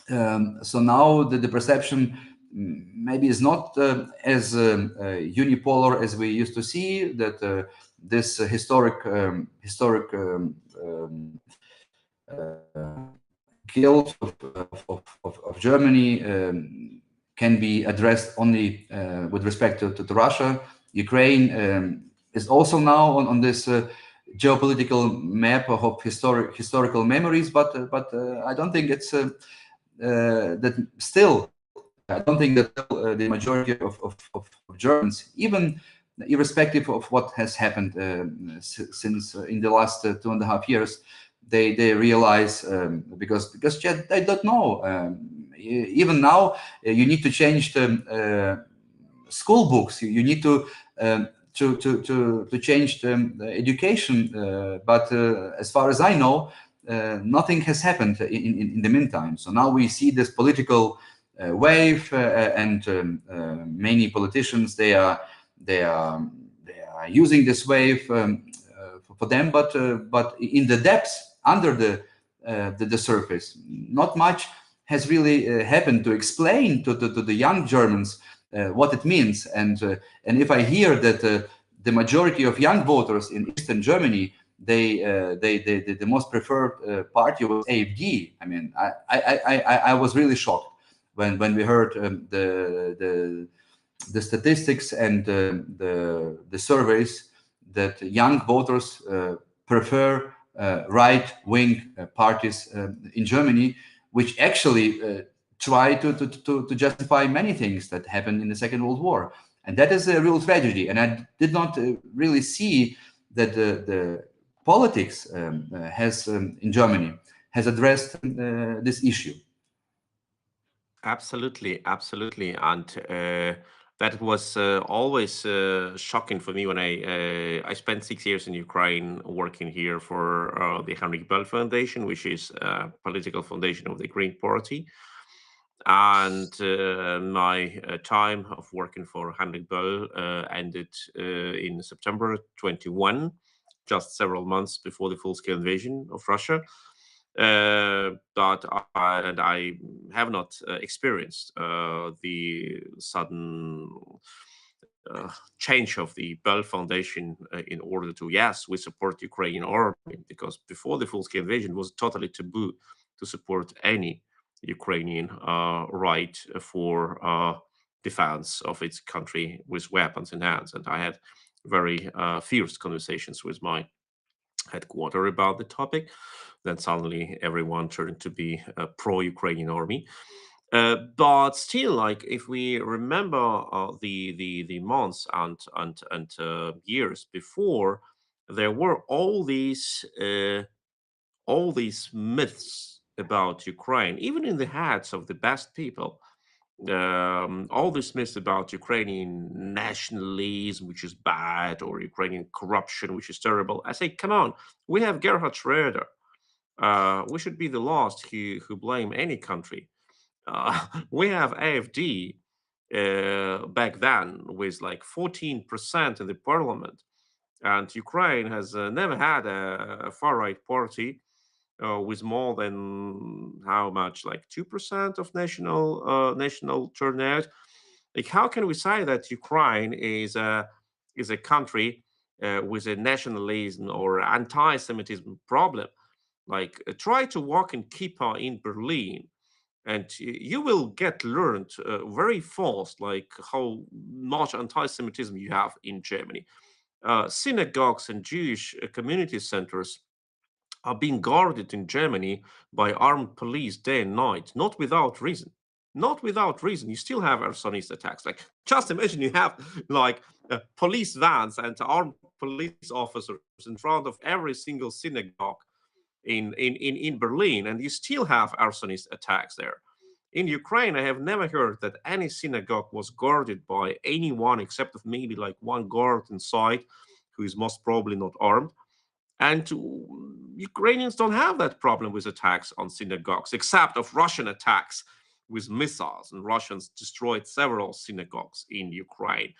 So now the perception maybe is not as unipolar as we used to see, that this historic guilt of Germany can be addressed only with respect to Russia. Ukraine is also now on this geopolitical map of historical memories, but I don't think it's that still I don't think that the majority of Germans, even irrespective of what has happened since in the last 2.5 years, they realize because they don't know. Even now, you need to change the school books. You need to change the education. But as far as I know, nothing has happened in the meantime. So now we see this political wave, and many politicians they are using this wave for them, but in the depths under the surface, not much has really happened to explain to the young Germans what it means. And if I hear that the majority of young voters in Eastern Germany, the most preferred party was AfD. I mean, I was really shocked when we heard the statistics and the surveys that young voters prefer right-wing parties in Germany, which actually try to justify many things that happened in the Second World War. And that is a real tragedy. And I did not really see that the politics has in Germany has addressed this issue. Absolutely, absolutely, and that was always shocking for me when I spent 6 years in Ukraine working here for the Heinrich Böll Foundation, which is a political foundation of the Green Party. And my time of working for Heinrich Böll ended in September 21, just several months before the full-scale invasion of Russia. But I have not experienced the sudden change of the Böll Foundation in order to, yes, we support Ukrainian army, because before the full-scale invasion it was totally taboo to support any Ukrainian right for defense of its country with weapons in hands. And I had very fierce conversations with my headquarter about the topic. Then suddenly everyone turned to be a pro-Ukrainian army. But still, like, if we remember the months and years before, there were all these myths about Ukraine, even in the heads of the best people. All these myths about Ukrainian nationalism, which is bad, or Ukrainian corruption, which is terrible. I say, come on, we have Gerhard Schroeder. We should be the last who blame any country. We have AfD back then with like 14% in the parliament, and Ukraine has never had a far-right party with more than how much, like 2% of national turnout. Like, how can we say that Ukraine is a country with a nationalism or anti-Semitism problem? Like, try to walk in Kippah in Berlin, and you will get learned very fast, like how much anti-Semitism you have in Germany. Synagogues and Jewish community centers are being guarded in Germany by armed police day and night, not without reason. Not without reason. You still have arsonist attacks. Like, just imagine you have like police vans and armed police officers in front of every single synagogue in Berlin, and you still have arsonist attacks there. In Ukraine, I have never heard that any synagogue was guarded by anyone except of maybe like one guard inside, who is most probably not armed. And Ukrainians don't have that problem with attacks on synagogues, except of Russian attacks with missiles. And Russians destroyed several synagogues in Ukraine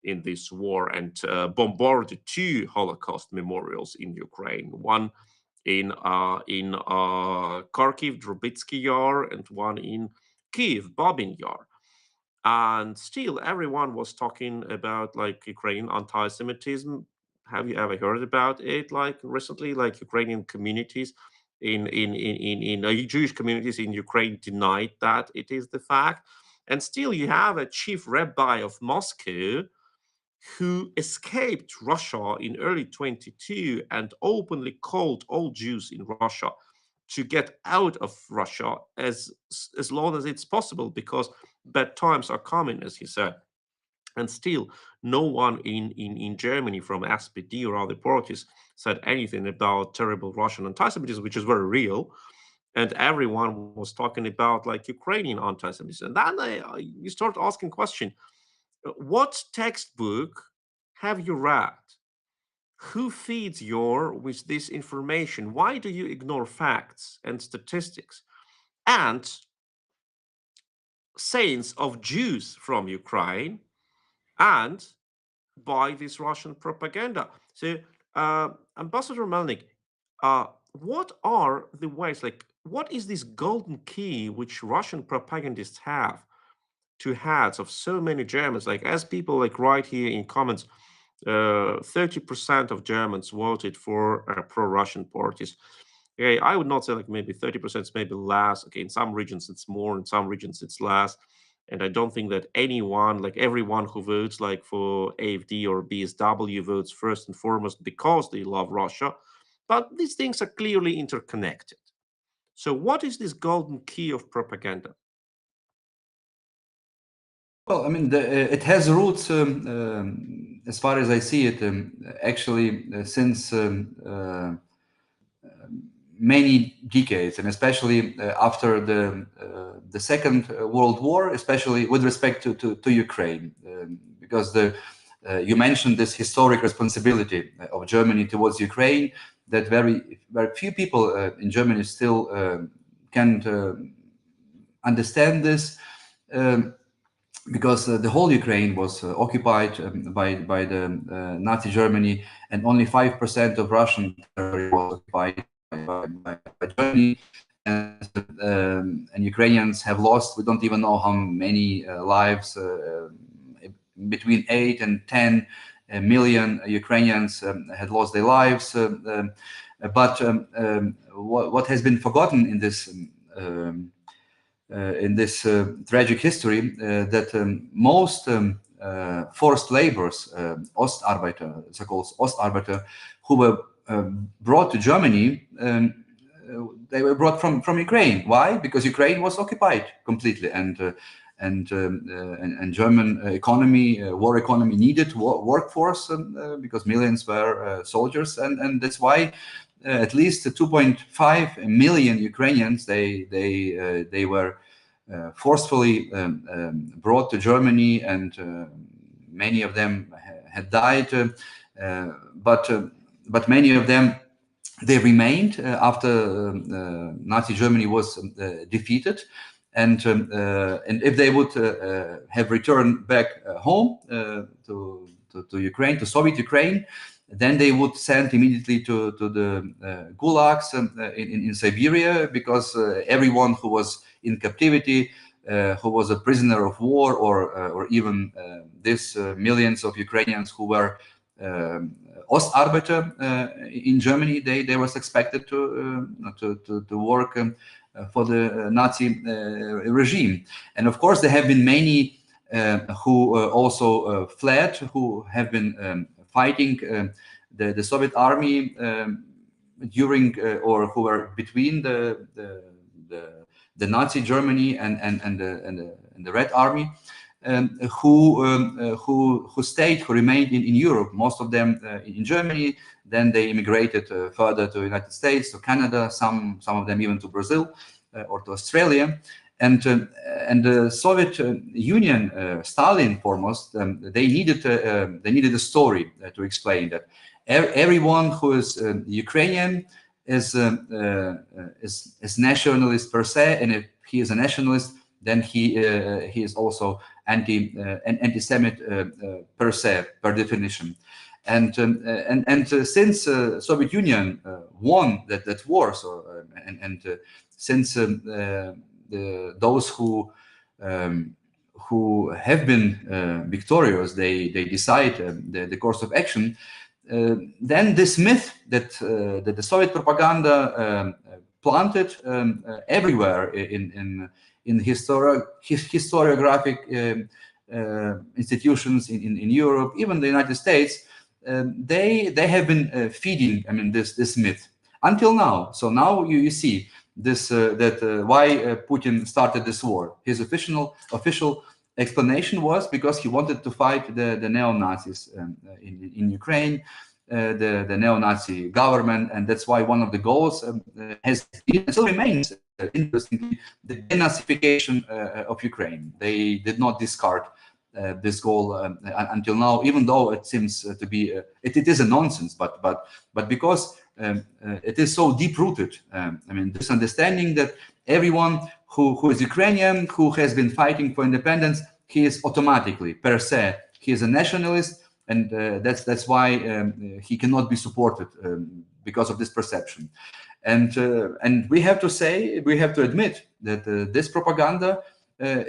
in this war, and bombarded 2 Holocaust memorials in Ukraine. One in Kharkiv, Drobytsky Yar, and one in Kiev, Babin Yar. And still, everyone was talking about like Ukrainian anti-Semitism. Have you ever heard about it? Like recently, like Ukrainian communities in Jewish communities in Ukraine denied that it is the fact. And still, you have a chief rabbi of Moscow who escaped Russia in early 22 and openly called all Jews in Russia to get out of Russia as long as it's possible, because bad times are coming, as he said. And still, no one in Germany from SPD or other parties said anything about terrible Russian anti-Semitism, which is very real. And everyone was talking about like Ukrainian anti-Semitism. And then you start asking question, what textbook have you read? Who feeds you with this information? Why do you ignore facts and statistics and sayings of Jews from Ukraine and by this Russian propaganda? So, Ambassador Melnyk, what are the ways, like, what is this golden key which Russian propagandists have to heads of so many Germans? Like, as people like write here in comments, 30% of Germans voted for pro-Russian parties. Okay, I would not say like maybe 30%, maybe less. Okay, in some regions it's more, in some regions it's less. And I don't think that anyone, like everyone who votes like for AfD or BSW votes first and foremost because they love Russia. But these things are clearly interconnected. So what is this golden key of propaganda? Well, I mean, it has roots, as far as I see it, actually, since many decades, and especially after the Second World War, especially with respect to Ukraine, because you mentioned this historic responsibility of Germany towards Ukraine, that very few people in Germany still can't understand this. Because the whole Ukraine was occupied by the Nazi Germany, and only 5% of Russian territory was occupied by Germany, and Ukrainians have lost, we don't even know how many lives, between 8 and 10 million Ukrainians had lost their lives. But what has been forgotten in this tragic history, that most forced laborers, Ostarbeiter, so-called Ostarbeiter, who were brought to Germany, they were brought from Ukraine. Why? Because Ukraine was occupied completely, and German economy, war economy, needed workforce because millions were soldiers, and that's why at least 2.5 million Ukrainians they were forcefully brought to Germany, and many of them had died, but many of them, they remained after Nazi Germany was defeated, and if they would have returned back home to Ukraine, to Soviet Ukraine, then they would send immediately to the gulags in Siberia, because everyone who was in captivity, who was a prisoner of war, or even these millions of Ukrainians who were Ostarbeiter in Germany, they were expected to work for the Nazi regime. And of course, there have been many who also fled, who have been fighting the Soviet army during or who were between the Nazi Germany and the Red Army, who stayed, who remained in Europe. Most of them in Germany. Then they immigrated further to the United States, to Canada, some of them even to Brazil or to Australia. And the Soviet Union, Stalin foremost, they needed a story to explain that everyone who is Ukrainian is nationalist per se, and if he is a nationalist, then he is also anti-Semite per se, per definition. And since Soviet Union won that war, so since those who have been victorious, they decide the course of action. Then this myth that the Soviet propaganda planted everywhere in historiographic institutions in Europe, even the United States, they have been feeding, I mean, this myth. until now. So now you see this why Putin started this war. His official explanation was because he wanted to fight the neo-Nazis in Ukraine, the neo-Nazi government, and that's why one of the goals has been and still remains, interestingly, the denazification of Ukraine. They did not discard this goal until now, even though it seems to be it is a nonsense, but because it is so deep-rooted. I mean, this understanding that everyone who is Ukrainian, who has been fighting for independence, he is automatically, per se, he is a nationalist, and that's why he cannot be supported because of this perception. And we have to say, we have to admit that this propaganda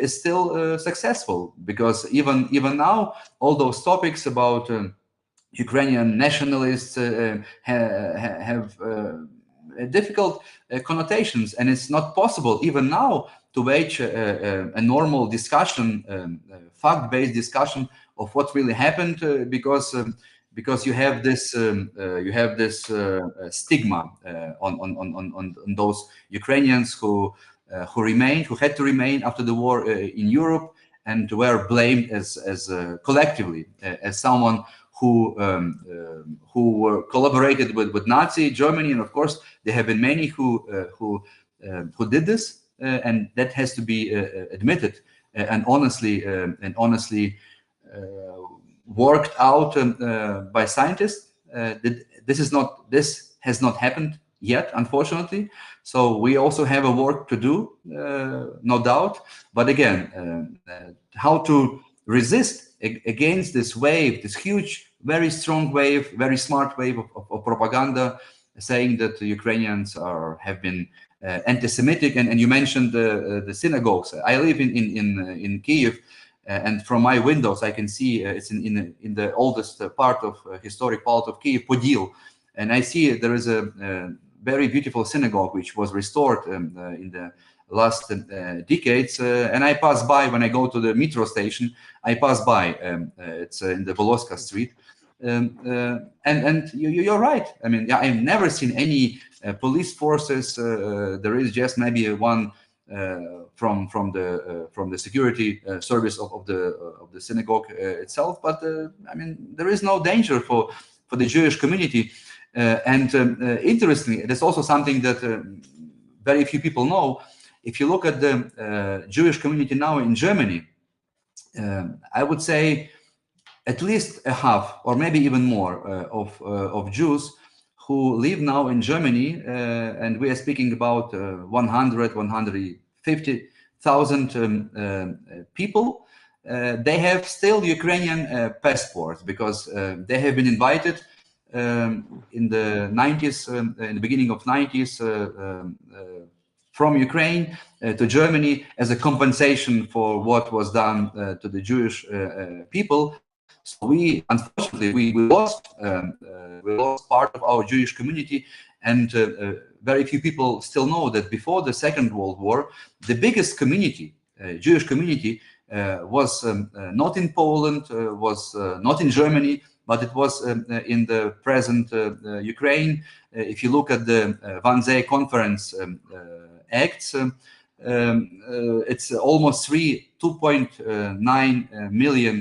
is still successful, because even now, all those topics about Ukrainian nationalists have difficult connotations, and it's not possible even now to wage a normal discussion, fact-based discussion of what really happened, because you have this stigma on those Ukrainians who had to remain after the war in Europe, and were blamed as collectively as someone who collaborated with Nazi Germany. And of course, there have been many who did this, and that has to be admitted and honestly worked out by scientists. This has not happened yet, unfortunately. So we also have a work to do, no doubt. But again, how to resist against this wave, this huge, very strong wave, very smart wave of propaganda, saying that the Ukrainians have been anti-Semitic. And you mentioned the synagogues. I live in Kiev, and from my windows I can see it's in the oldest part of historic part of Kiev, Podil, and I see there is a very beautiful synagogue which was restored in the last decades, and I pass by when I go to the metro station. I pass by. It's in the Voloska Street, and you're right. I mean, I've never seen any police forces. There is just maybe one from the security service of the synagogue itself, but I mean, there is no danger for the Jewish community. And interestingly, there's also something that very few people know. If you look at the Jewish community now in Germany, I would say at least a half, or maybe even more, of Jews who live now in Germany, and we are speaking about 150,000 people. They have still Ukrainian passports, because they have been invited in the 90s, in the beginning of 90s, from Ukraine to Germany as a compensation for what was done to the Jewish people. So unfortunately, we lost part of our Jewish community, and very few people still know that before the Second World War, the biggest community, Jewish community, was not in Poland, was not in Germany, but it was in the present Ukraine. If you look at the Wannsee Conference Acts, it's almost 2.9 million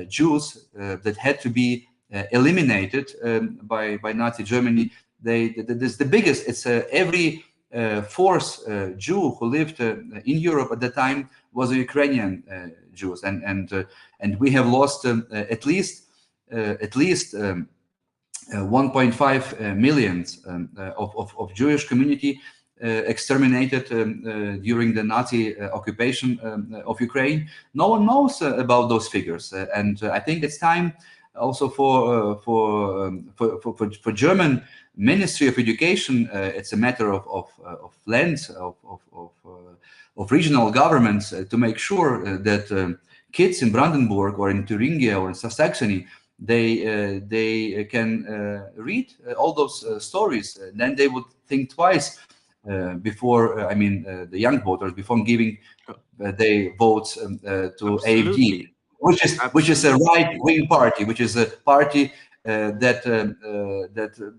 Jews that had to be eliminated by Nazi Germany. This the biggest. It's every fourth Jew who lived in Europe at the time was a Ukrainian Jews, and we have lost at least 1.5 million of Jewish community exterminated during the Nazi occupation of Ukraine. No one knows about those figures, and I think it's time also for German Ministry of Education. It's a matter of lands of regional governments to make sure that kids in Brandenburg or in Thuringia or in Saxony, they can read all those stories. Then they would think twice before, the young voters, before giving their votes to AfD, which is a right-wing party, which is a party that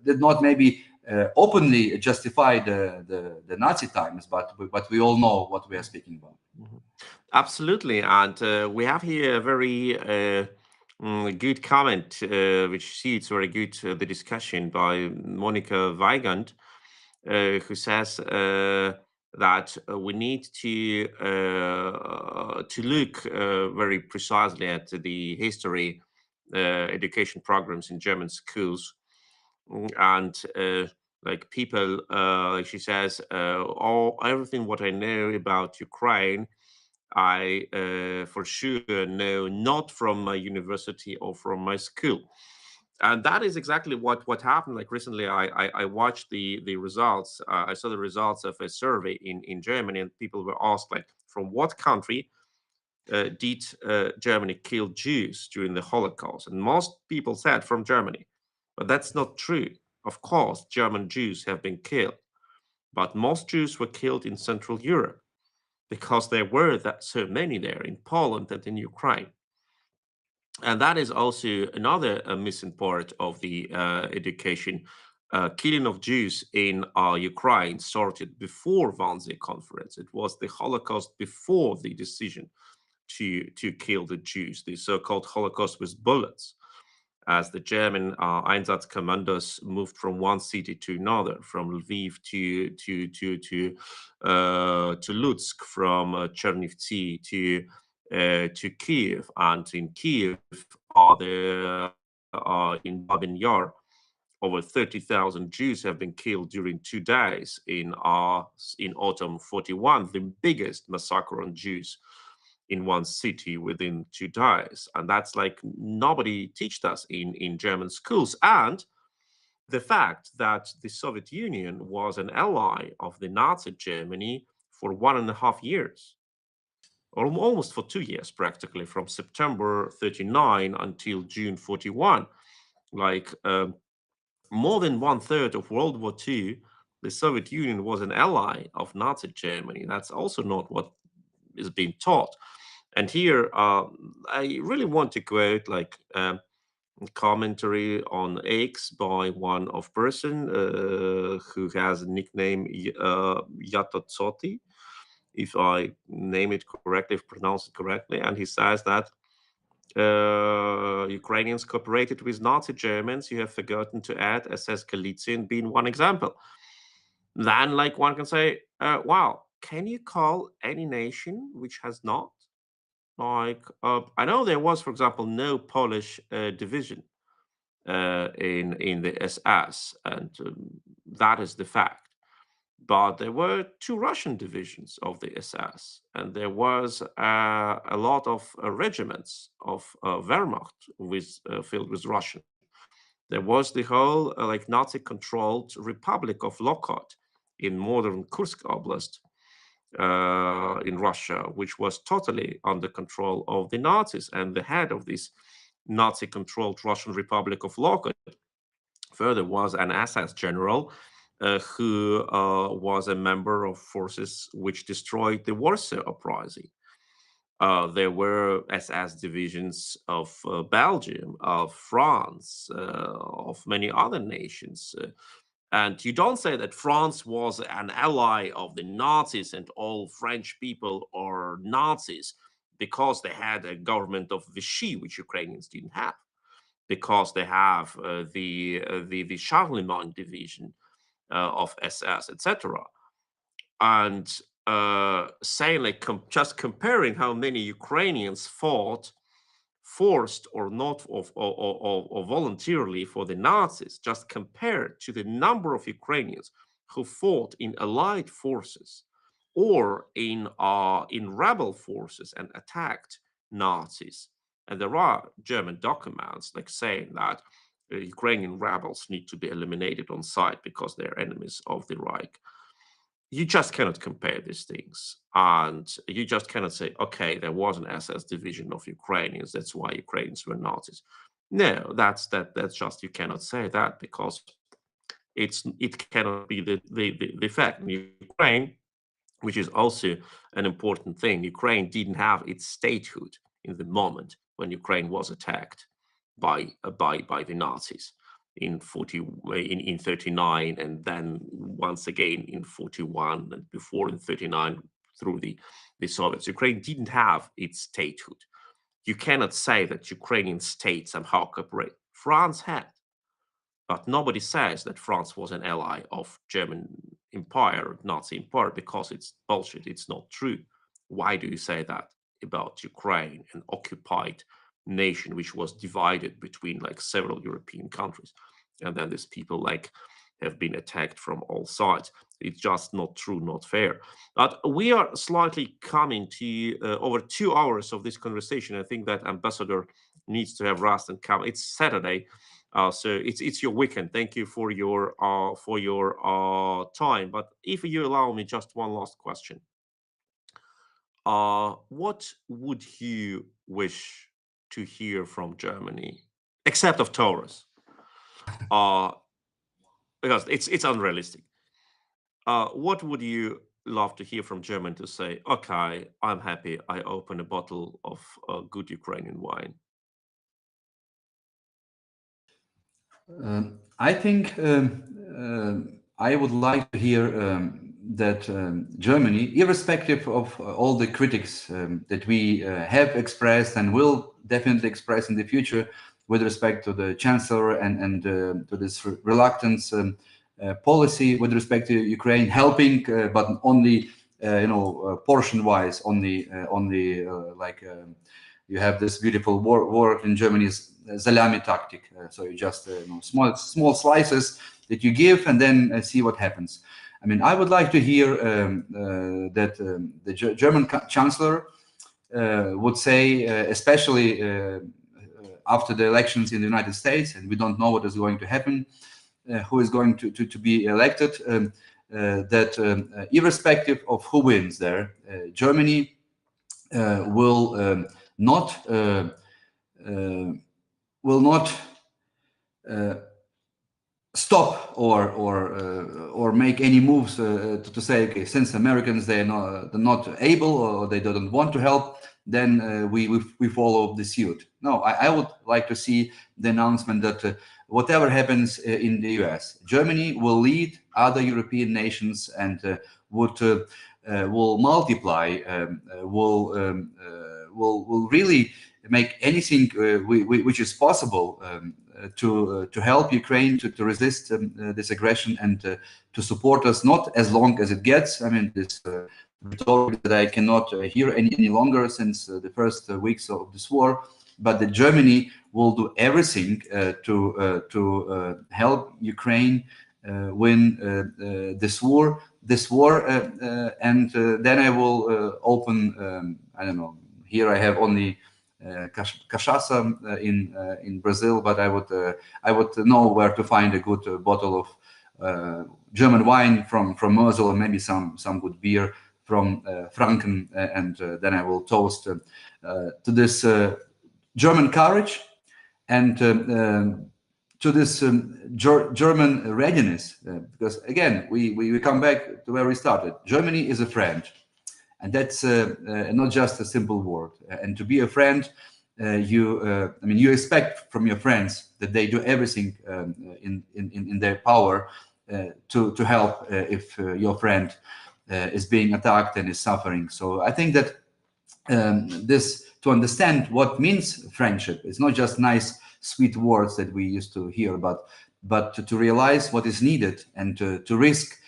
did not maybe openly justify the Nazi times, but we all know what we are speaking about. Absolutely, and we have here a very good comment, which seeds very good the discussion by Monica Weigand, who says that we need to look very precisely at the history education programs in German schools, and like people, she says, everything what I know about Ukraine, I for sure know not from my university or from my school. And that is exactly what happened. Like recently, I watched the results. I saw the results of a survey in Germany, and people were asked, like, from what country did Germany kill Jews during the Holocaust? And most people said from Germany, but that's not true. Of course, German Jews have been killed, but most Jews were killed in Central Europe, because there were so many there in Poland and in Ukraine. And that is also another missing part of the education. Killing of Jews in Ukraine started before Wannsee Conference. It was the Holocaust before the decision to kill the Jews, the so-called Holocaust with bullets, as the German Einsatzkommandos moved from one city to another, from Lviv to Lutsk, from Chernivtsi to Kiev, and in Kiev, in Babin Yar, over 30,000 Jews have been killed during 2 days in autumn 41, the biggest massacre on Jews in one city within 2 days. And that's like nobody taught us in German schools. And the fact that the Soviet Union was an ally of the Nazi Germany for 1.5 years, or almost for 2 years, practically, from September 39 until June 41. Like more than 1/3 of World War II, the Soviet Union was an ally of Nazi Germany. That's also not what is being taught. And here, I really want to quote like commentary on X by one of person who has a nickname Yatotsotti, if I name it correctly, if pronounce it correctly. And he says that Ukrainians cooperated with Nazi Germans. You have forgotten to add SS Galizien being one example. Then, like, one can say, wow, can you call any nation which has not? Like, I know there was, for example, no Polish division in the SS, and that is the fact. But there were 2 Russian divisions of the SS, and there was a lot of regiments of Wehrmacht filled with Russian. There was the whole like Nazi-controlled Republic of Lokot in modern Kursk Oblast in Russia, which was totally under control of the Nazis. And the head of this Nazi-controlled Russian Republic of Lokot further was an SS general who was a member of forces which destroyed the Warsaw Uprising. There were SS divisions of Belgium, of France, of many other nations. And you don't say that France was an ally of the Nazis and all French people are Nazis because they had a government of Vichy, which Ukrainians didn't have, because they have the Charlemagne division of SS, etc. And saying like just comparing how many Ukrainians fought forced or not or voluntarily for the Nazis, just compared to the number of Ukrainians who fought in allied forces or in rebel forces and attacked Nazis. And there are German documents like saying that Ukrainian rebels need to be eliminated on sight because they're enemies of the Reich. You just cannot compare these things, and you just cannot say, okay, there was an SS division of Ukrainians, that's why Ukrainians were Nazis. No, that's just, you cannot say that, because it cannot be the fact. In Ukraine, which is also an important thing, Ukraine didn't have its statehood in the moment when Ukraine was attacked. by the Nazis in 39, and then once again in 41, and before in 39 through the Soviets. Ukraine didn't have its statehood. You cannot say that Ukrainian state somehow cooperated. France had, but nobody says that France was an ally of German Empire, Nazi Empire, because it's bullshit. It's not true. Why do you say that about Ukraine, an occupied nation which was divided between like several European countries, and then these people like have been attacked from all sides? It's just not true, not fair. But we are slightly coming to over 2 hours of this conversation. I think that Ambassador needs to have rest and come. It's Saturday, so it's your weekend. Thank you for your time. But if you allow me, just one last question. What would you wish to hear from Germany, except of Taurus? Because it's unrealistic. What would you love to hear from Germany to say, okay, I'm happy, I open a bottle of good Ukrainian wine? I think I would like to hear that Germany, irrespective of all the critics that we have expressed and will definitely express in the future with respect to the Chancellor and to this reluctance policy with respect to Ukraine, helping, but only portion-wise, only you have this beautiful word in Germany is salami tactic. So you just small slices that you give and then see what happens. I mean, I would like to hear that the German Chancellor would say, especially after the elections in the United States, and we don't know what is going to happen, who is going to be elected, that irrespective of who wins there, Germany will not stop or make any moves to say, okay, since Americans they're not able or they don't want to help, then we follow the suit. No, I would like to see the announcement that whatever happens in the US, Germany will lead other European nations and will multiply, will really make anything which is possible to help Ukraine to resist this aggression and to support us, not as long as it gets. I mean, this rhetoric that I cannot hear any longer since the first weeks of this war, but that Germany will do everything to help Ukraine win this war, and then I will open. I don't know. Here I have only cachaça in Brazil, but I would know where to find a good bottle of German wine from Mosel, and maybe some good beer from Franken, and then I will toast to this German courage and to this German readiness, because again we come back to where we started. Germany is a friend, and that's not just a simple word. And to be a friend, you expect from your friends that they do everything in their power to help if your friend is being attacked and is suffering. So I think that to understand what means friendship, it's not just nice, sweet words that we used to hear, but to realize what is needed and to risk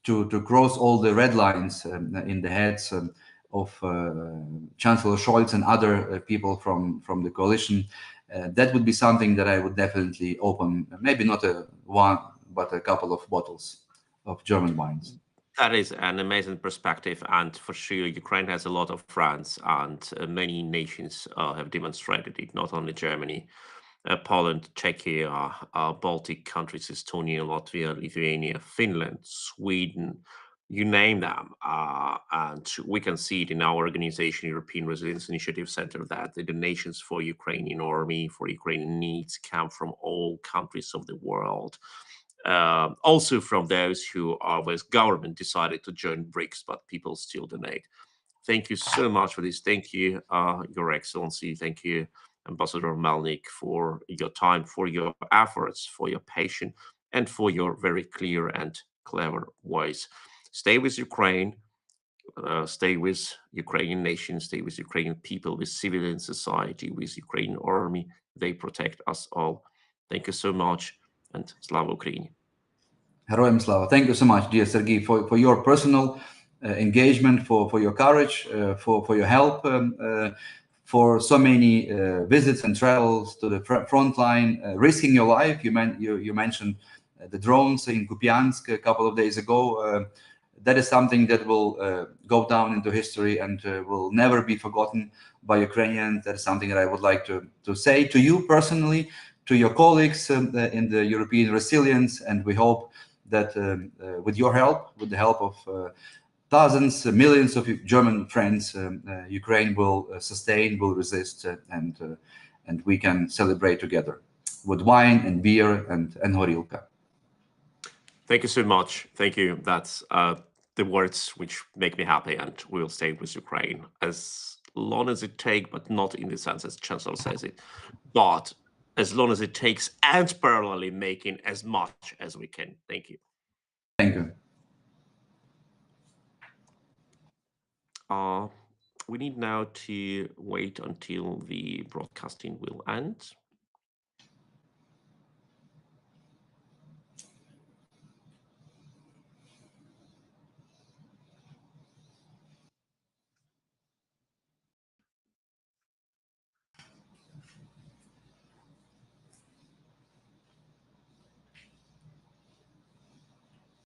to cross all the red lines in the heads of Chancellor Scholz and other people from the coalition. That would be something that I would definitely open, maybe not one, but a couple of bottles of German wines. That is an amazing perspective, and for sure, Ukraine has a lot of friends, and many nations have demonstrated it, not only Germany. Poland, Czechia, Baltic countries, Estonia, Latvia, Lithuania, Finland, Sweden, you name them. And we can see it in our organization, European Resilience Initiative Center, that the donations for Ukrainian army, for Ukrainian needs come from all countries of the world. Also from those who are with government decided to join BRICS, but people still donate. Thank you so much for this. Thank you, Your Excellency. Thank you, Ambassador Melnyk, for your time, for your efforts, for your patience, and for your very clear and clever voice. Stay with Ukraine. Stay with Ukrainian nation, stay with Ukrainian people, with civilian society, with Ukrainian army. They protect us all. Thank you so much, and Slava Ukraini. Heroyam Slava. Thank you so much, dear Sergey, for your personal engagement, for your courage, for your help, for so many visits and travels to the front line, risking your life. You mentioned the drones in Kupiansk a couple of days ago. That is something that will go down into history and will never be forgotten by Ukrainians. That is something that I would like to say to you personally, to your colleagues in the European Resilience, and we hope that with your help, with the help of thousands, millions of German friends, Ukraine will sustain, will resist, and we can celebrate together with wine and beer and horilka. Thank you so much. Thank you. That's the words which make me happy, and we will stay with Ukraine as long as it takes, but not in the sense as Chancellor says it, but as long as it takes, and parallelly making as much as we can. Thank you. Thank you. We need now to wait until the broadcasting will end.